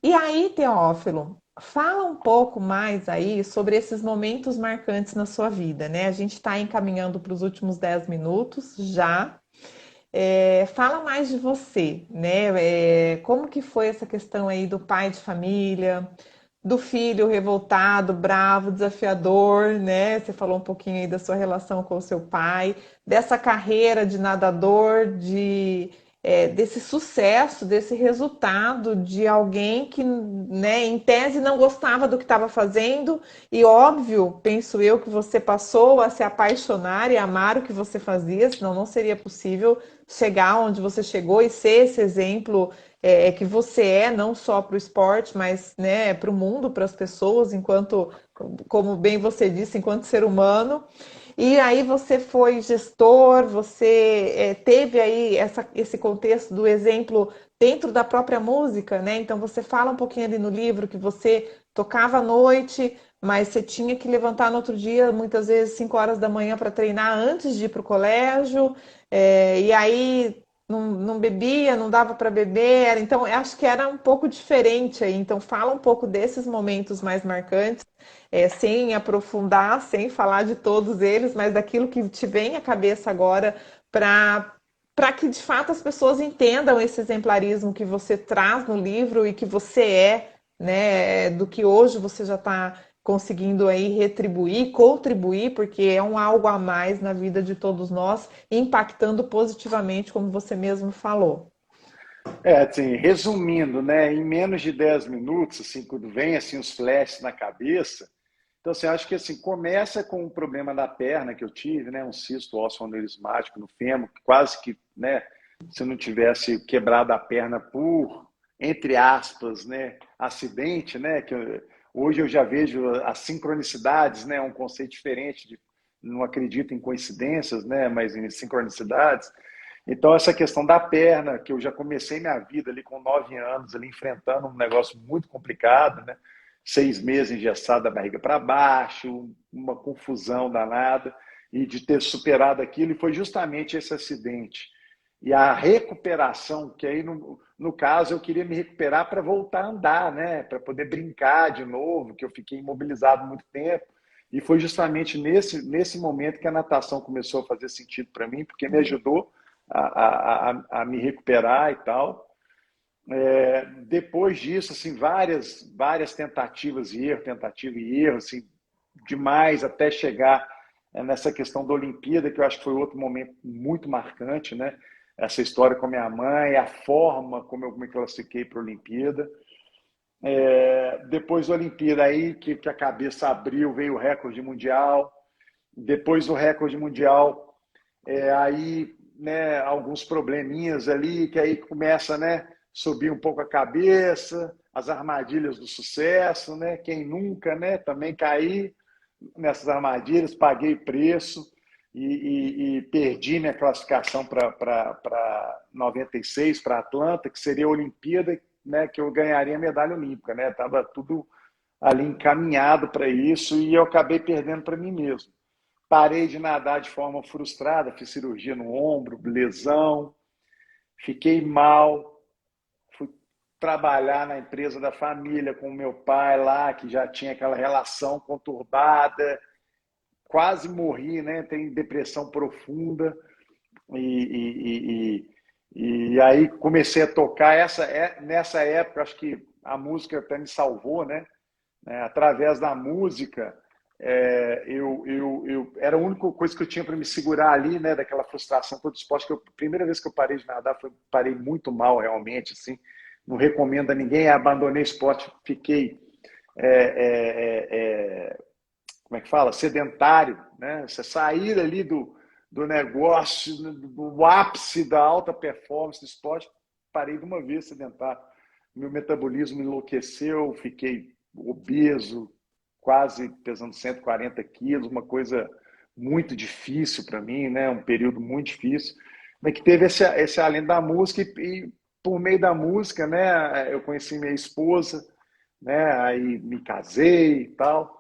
E aí, Teófilo, fala um pouco mais aí sobre esses momentos marcantes na sua vida, né? A gente está encaminhando para os últimos 10 minutos já. Fala mais de você, né? Como que foi essa questão aí do pai de família, do filho revoltado, bravo, desafiador, né? Você falou um pouquinho aí da sua relação com o seu pai, dessa carreira de nadador, desse sucesso, desse resultado de alguém que, né, em tese não gostava do que estava fazendo e óbvio, penso eu, que você passou a se apaixonar e amar o que você fazia, senão não seria possível chegar onde você chegou e ser esse exemplo que você é, não só para o esporte, mas, né, para o mundo, para as pessoas, enquanto, como bem você disse, enquanto ser humano. E aí você foi gestor, você teve aí esse contexto do exemplo dentro da própria música, né? Então você fala um pouquinho ali no livro que você tocava à noite, mas você tinha que levantar no outro dia, muitas vezes 5 horas da manhã para treinar antes de ir para o colégio, e aí não bebia, não dava para beber, então eu acho que era um pouco diferente aí. Então fala um pouco desses momentos mais marcantes, sem aprofundar, sem falar de todos eles, mas daquilo que te vem à cabeça agora para que de fato as pessoas entendam esse exemplarismo que você traz no livro e que você né, do que hoje você já está conseguindo aí retribuir, contribuir, porque é um algo a mais na vida de todos nós, impactando positivamente, como você mesmo falou. Assim, resumindo, né, em menos de 10 minutos, assim, quando vem assim os flashes na cabeça, então assim, acho que assim, começa com o problema da perna que eu tive, né, um cisto ósseo aneurismático no fêmur, quase que, né, se eu não tivesse quebrado a perna por, entre aspas, né, acidente, né, hoje eu já vejo as sincronicidades, né, um conceito diferente de, não acredito em coincidências, né, mas em sincronicidades. Então, essa questão da perna, que eu já comecei minha vida ali com 9 anos, ali enfrentando um negócio muito complicado, né? 6 meses engessado da barriga para baixo, uma confusão danada, e de ter superado aquilo, e foi justamente esse acidente. E a recuperação, que aí, no caso, eu queria me recuperar para voltar a andar, né? Para poder brincar de novo, que eu fiquei imobilizado muito tempo. E foi justamente nesse momento que a natação começou a fazer sentido para mim, porque me ajudou a me recuperar e tal. Depois disso, assim, várias tentativas e erro, tentativa e erro, assim, demais até chegar nessa questão da Olimpíada, que eu acho que foi outro momento muito marcante, né? Essa história com a minha mãe, a forma como eu me classifiquei para a Olimpíada. Depois da Olimpíada, aí que a cabeça abriu, veio o recorde mundial. Depois do recorde mundial, aí, né, alguns probleminhas ali, que aí começa, né, subir um pouco a cabeça, as armadilhas do sucesso, né? Quem nunca, né? Também caí nessas armadilhas, paguei preço e perdi minha classificação para 96, para Atlanta, que seria a Olimpíada, né, que eu ganharia a medalha olímpica, né? Tava tudo ali encaminhado para isso e eu acabei perdendo para mim mesmo. Parei de nadar de forma frustrada, fiz cirurgia no ombro, lesão, fiquei mal, fui trabalhar na empresa da família com o meu pai lá, que já tinha aquela relação conturbada, quase morri, né? Tem depressão profunda e, e aí comecei a tocar. Nessa época, acho que a música até me salvou, né? Através da música, eu era a única coisa que eu tinha para me segurar ali, né, daquela frustração todo esporte. Que a primeira vez que eu parei de nadar, parei muito mal realmente, assim. Não recomendo a ninguém, abandonei o esporte, fiquei, é, é, é, como é que fala, sedentário, né? Você sair ali do negócio, do ápice da alta performance do esporte, parei de uma vez sedentário. Meu metabolismo enlouqueceu, fiquei obeso, quase pesando 140 quilos, uma coisa muito difícil para mim, né? Um período muito difícil, mas que teve esse além da música e por meio da música, né? Eu conheci minha esposa, né? Aí me casei e tal.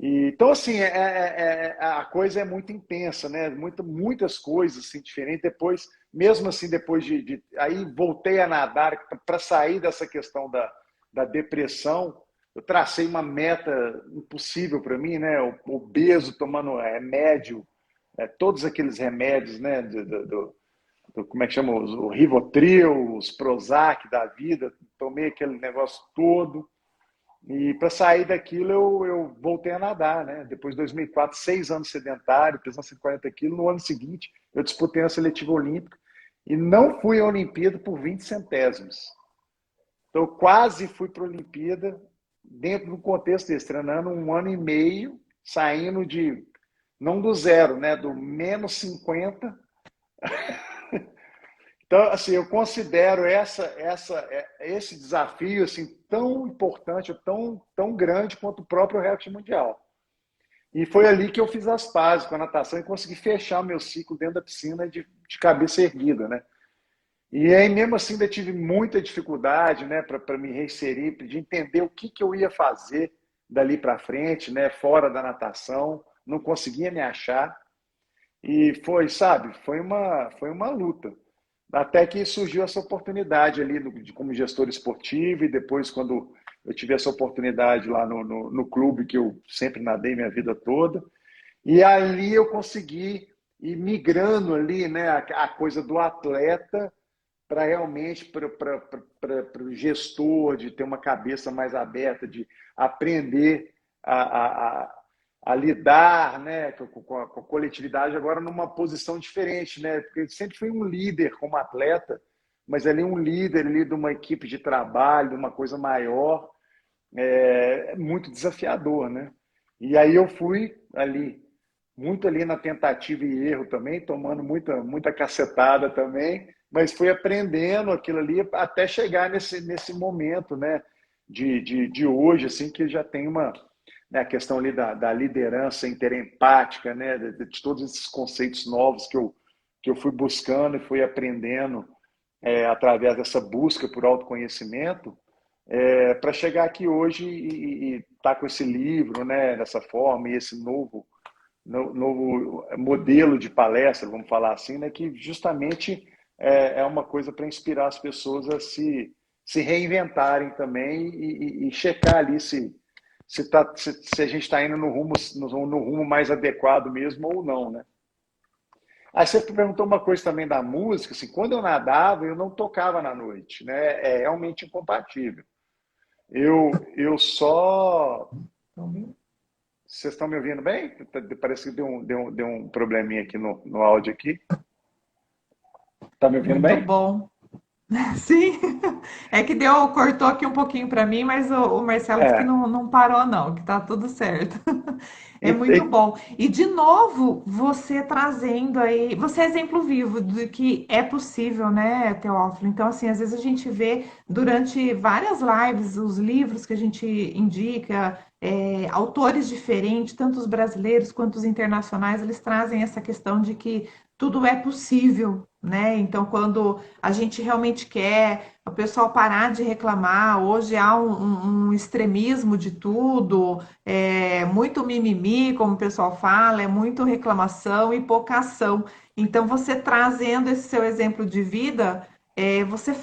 Então, assim, a coisa é muito intensa, né? Muitas coisas assim, diferentes. Depois, mesmo assim, depois aí voltei a nadar para sair dessa questão da depressão. Eu tracei uma meta impossível para mim, né? Obeso, tomando remédio, todos aqueles remédios, né? Como é que chama? O Rivotril, os Prozac da vida. Tomei aquele negócio todo. E para sair daquilo, eu voltei a nadar, né? Depois de 2004, 6 anos sedentário, pesando 140 quilos. No ano seguinte, eu disputei a seletiva olímpica e não fui à Olimpíada por 20 centésimos. Então, eu quase fui para a Olimpíada dentro do contexto desse, treinando 1 ano e meio, saindo não do zero, né? Do -50. Então, assim, eu considero esse desafio assim, tão importante, tão grande quanto o próprio recorde mundial. E foi ali que eu fiz as pazes com a natação e consegui fechar o meu ciclo dentro da piscina de cabeça erguida, né? E aí, mesmo assim, ainda tive muita dificuldade, né, para me reinserir, de entender o que eu ia fazer dali para frente, né, fora da natação. Não conseguia me achar. E foi, sabe, foi uma luta. Até que surgiu essa oportunidade ali como gestor esportivo, e depois, quando eu tive essa oportunidade lá no clube, que eu sempre nadei minha vida toda, e ali eu consegui ir migrando ali, né, a coisa do atleta para realmente para o gestor, de ter uma cabeça mais aberta, de aprender a lidar, né, com a coletividade agora numa posição diferente, né? Porque eu sempre fui um líder como atleta, mas ali um líder ali de uma equipe de trabalho, de uma coisa maior, é muito desafiador, né? E aí eu fui ali, muito ali na tentativa e erro também, tomando muita cacetada também, mas fui aprendendo aquilo ali até chegar nesse momento, né? De hoje, assim, que já tem né, a questão ali da liderança interempática, né? De todos esses conceitos novos que eu fui buscando e fui aprendendo através dessa busca por autoconhecimento, para chegar aqui hoje e estar com esse livro, né, dessa forma, e esse novo modelo de palestra, vamos falar assim, né, que justamente é uma coisa para inspirar as pessoas a se reinventarem também e checar ali se a gente está indo no rumo mais adequado mesmo ou não, né? Aí você perguntou uma coisa também da música, assim, quando eu nadava, eu não tocava na noite, né? É realmente incompatível. Eu só. Vocês estão me ouvindo bem? Parece que deu um probleminha aqui no áudio aqui. Tá me ouvindo Muito bem? bom. Sim, é que cortou aqui um pouquinho para mim, mas o Marcelo disse que É. não parou, não, que tá tudo certo. É E, muito e- bom. E de novo, você trazendo aí, você é exemplo vivo de que é possível, né, Teófilo? Então, assim, às vezes a gente vê durante várias lives os livros que a gente indica, autores diferentes, tanto os brasileiros quanto os internacionais, eles trazem essa questão de que tudo é possível, né? Então, quando a gente realmente quer o pessoal parar de reclamar, hoje há um extremismo de tudo, muito mimimi, como o pessoal fala, é muito reclamação e pouca ação. Então, você trazendo esse seu exemplo de vida, você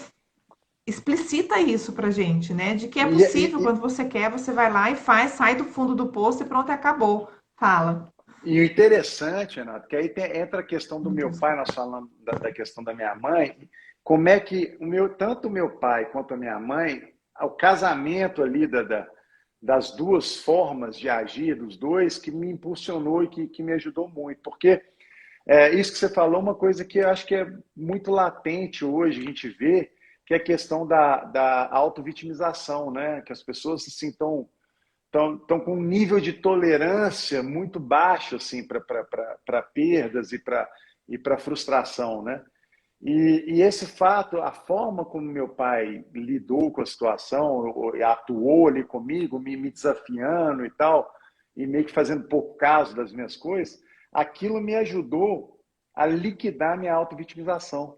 explicita isso pra gente, né? De que é e- possível, e- quando você quer, você vai lá e faz, sai do fundo do poço e pronto, acabou. Fala. e o interessante, Renato, que aí entra a questão do meu pai, nós falamos da questão da minha mãe, como é que tanto o meu pai quanto a minha mãe, o casamento ali das duas formas de agir, dos dois, que me impulsionou e que me ajudou muito. Porque isso que você falou, uma coisa que eu acho que é muito latente hoje, a gente vê, que é a questão da autovitimização, né? Que as pessoas se sintam estão com um nível de tolerância muito baixo assim para perdas e para frustração, né? E esse fato, a forma como meu pai lidou com a situação, atuou ali comigo, me desafiando e tal, e meio que fazendo pouco caso das minhas coisas, aquilo me ajudou a liquidar minha autovitimização.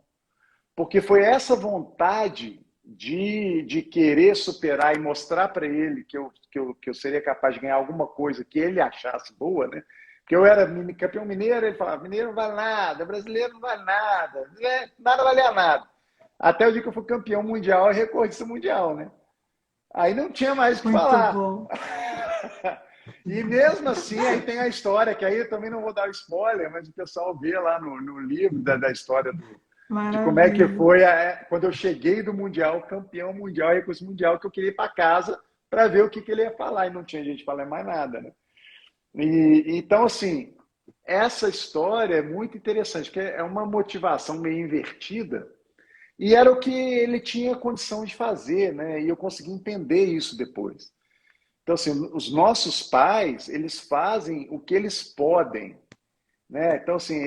Porque foi essa vontade de querer superar e mostrar para ele que eu seria capaz de ganhar alguma coisa que ele achasse boa, né? Porque eu era campeão mineiro, ele falava, mineiro não vale nada, brasileiro não vale nada, nada valia nada. Até o dia que eu fui campeão mundial e recordista mundial, né? Aí não tinha mais o que Muito falar. bom. E mesmo assim, aí tem a história, que aí eu também não vou dar spoiler, mas o pessoal vê lá no livro da história de como é que Maravilha. foi quando eu cheguei do Mundial, campeão mundial, recurso mundial, que eu queria ir para casa para ver o que ele ia falar. E não tinha gente falando mais nada, né? Então, assim, essa história é muito interessante, porque é uma motivação meio invertida, e era o que ele tinha condição de fazer, né? E eu consegui entender isso depois. Então, assim, os nossos pais, eles fazem o que eles podem, né? Então, assim,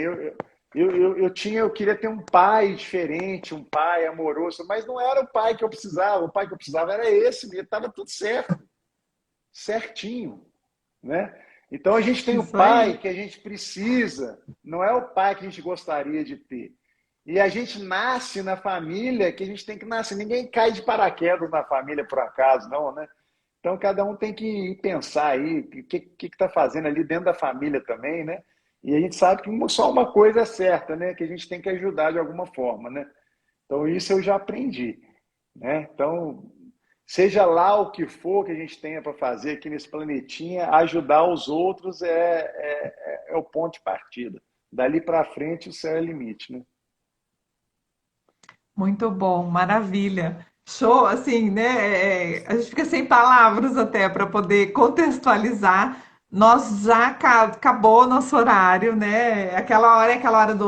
eu queria ter um pai diferente, um pai amoroso, mas não era o pai que eu precisava, o pai que eu precisava era esse, mesmo, estava tudo certo, certinho, né? Então, a gente tem o Isso aí. pai que a gente precisa, não é o pai que a gente gostaria de ter. E a gente nasce na família que a gente tem que nascer. Ninguém cai de paraquedas na família por acaso, não, né? Então, cada um tem que pensar aí o que está fazendo ali dentro da família também, né? E a gente sabe que só uma coisa é certa, né? Que a gente tem que ajudar de alguma forma, né? Então, isso eu já aprendi, né? Então, seja lá o que for que a gente tenha para fazer aqui nesse planetinha, ajudar os outros é o ponto de partida. Dali para frente, o céu é limite, né? Muito bom, maravilha. Show, assim, né? A gente fica sem palavras até para poder contextualizar. Nós já acabou nosso horário, né? Aquela hora é aquela hora do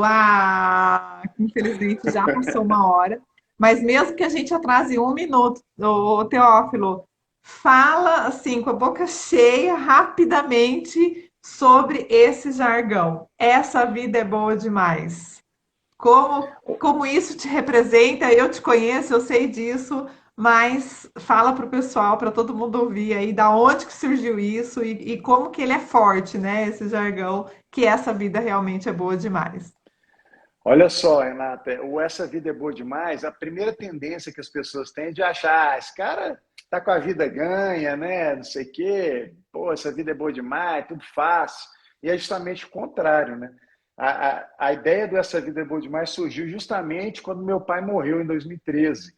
que infelizmente já passou uma hora. Mas mesmo que a gente atrase um minuto, ô Teófilo, fala assim, com a boca cheia, rapidamente, sobre esse jargão. Essa vida é boa demais. Como isso te representa? Eu te conheço, eu sei disso, mas fala para o pessoal, para todo mundo ouvir aí, da onde que surgiu isso e como que ele é forte, né? Esse jargão, que essa vida realmente é boa demais. Olha só, Renata, o essa vida é boa demais. A primeira tendência que as pessoas têm é de achar, esse cara tá com a vida ganha, né? Não sei o quê. Pô, essa vida é boa demais, tudo fácil. E é justamente o contrário, né? A ideia do essa vida é boa demais surgiu justamente quando meu pai morreu em 2013.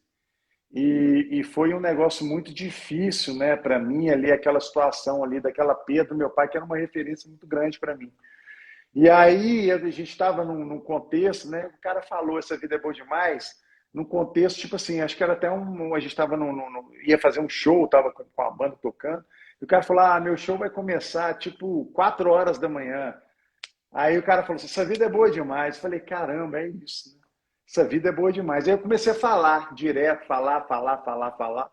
E foi um negócio muito difícil, né, para mim ali, aquela situação ali, daquela perda do meu pai, que era uma referência muito grande para mim. E aí a gente estava num contexto, né? O cara falou essa vida é boa demais, num contexto tipo assim, acho que era até a gente estava ia fazer um show, estava com a banda tocando, e o cara falou, meu show vai começar tipo 4 horas da manhã. Aí o cara falou assim, essa vida é boa demais. Eu falei, caramba, é isso, né? Essa vida é boa demais. Aí eu comecei a falar direto, falar,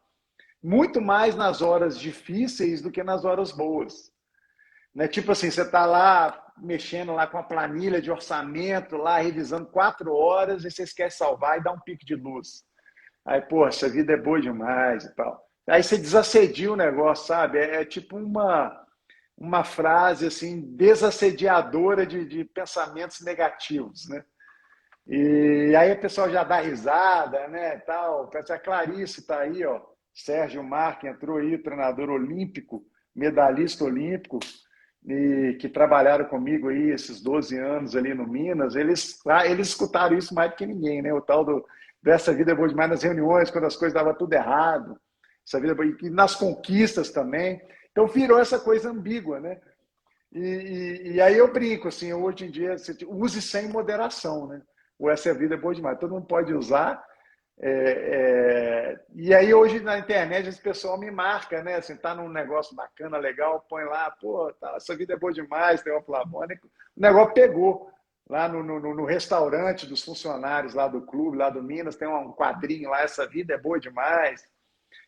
muito mais nas horas difíceis do que nas horas boas. Né? Tipo assim, você está lá mexendo lá com a planilha de orçamento, lá revisando 4 horas, e você esquece salvar e dá um pique de luz. Aí, poxa, a vida é boa demais e tal. Aí você desassedia o negócio, sabe? É tipo uma frase assim desassediadora de pensamentos negativos, né? E aí o pessoal já dá risada, né? Tal. A Clarice está aí, ó. Sérgio Marque entrou aí, treinador olímpico, medalhista olímpico, e que trabalharam comigo aí esses 12 anos ali no Minas, eles escutaram isso mais do que ninguém, né? O tal dessa vida é boa demais nas reuniões, quando as coisas davam tudo errado, essa vida é boa, e nas conquistas também. Então virou essa coisa ambígua, né? E aí eu brinco, assim, hoje em dia, use sem moderação, né? Ou essa vida é boa demais, todo mundo pode usar. E aí hoje na internet esse pessoal me marca, né? Assim, tá num negócio bacana, legal, põe lá, pô, tá, essa vida é boa demais, tem uma Flavônica. O negócio pegou. Lá no restaurante dos funcionários lá do clube, lá do Minas, tem um quadrinho lá, essa vida é boa demais.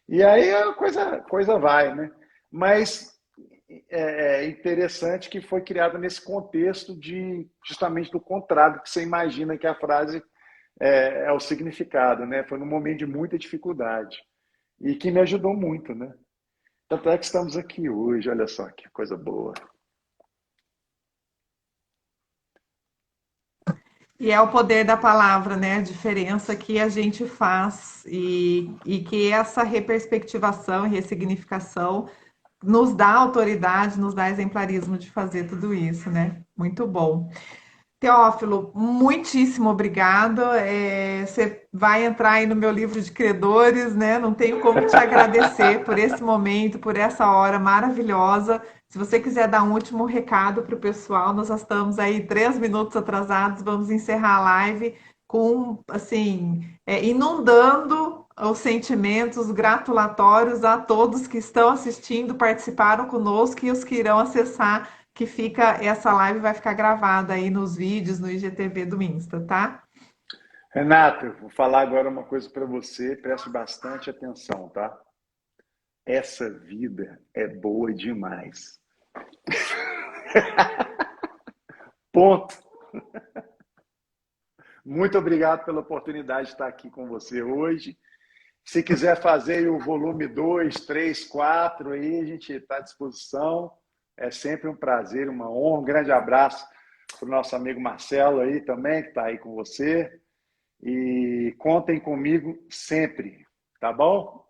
E aí a coisa vai, né? Mas é interessante que foi criada nesse contexto de justamente do contrário que você imagina que a frase é o significado, né? Foi num momento de muita dificuldade e que me ajudou muito, né? Tanto é que estamos aqui hoje, olha só que coisa boa. E é o poder da palavra, né? A diferença que a gente faz e que essa reperspectivação e ressignificação nos dá autoridade, nos dá exemplarismo de fazer tudo isso, né? Muito bom. Teófilo, muitíssimo obrigado. Você vai entrar aí no meu livro de credores, né? Não tenho como te agradecer por esse momento, por essa hora maravilhosa. Se você quiser dar um último recado para o pessoal, nós já estamos aí 3 minutos atrasados, vamos encerrar a live com, assim, inundando os sentimentos gratulatórios a todos que estão assistindo, participaram conosco e os que irão acessar que fica essa live vai ficar gravada aí nos vídeos no IGTV do Insta, tá? Renato, eu vou falar agora uma coisa para você, preste bastante atenção, tá? Essa vida é boa demais. Ponto. Muito obrigado pela oportunidade de estar aqui com você hoje. Se quiser fazer o volume 2, 3, 4, aí a gente está à disposição. É sempre um prazer, uma honra. Um grande abraço para o nosso amigo Marcelo aí também, que está aí com você. E contem comigo sempre, tá bom?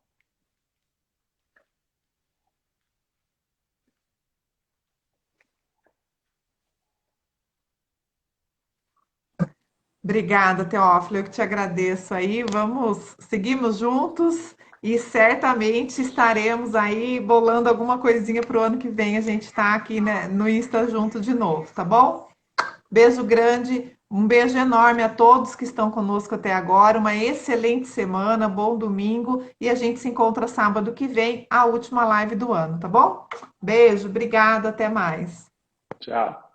Obrigada, Teófilo, eu que te agradeço aí. Seguimos juntos e certamente estaremos aí bolando alguma coisinha para o ano que vem. A gente está aqui, né, no Insta junto de novo, tá bom? Beijo grande, um beijo enorme a todos que estão conosco até agora. Uma excelente semana, bom domingo e a gente se encontra sábado que vem, a última live do ano, tá bom? Beijo, obrigada, até mais. Tchau.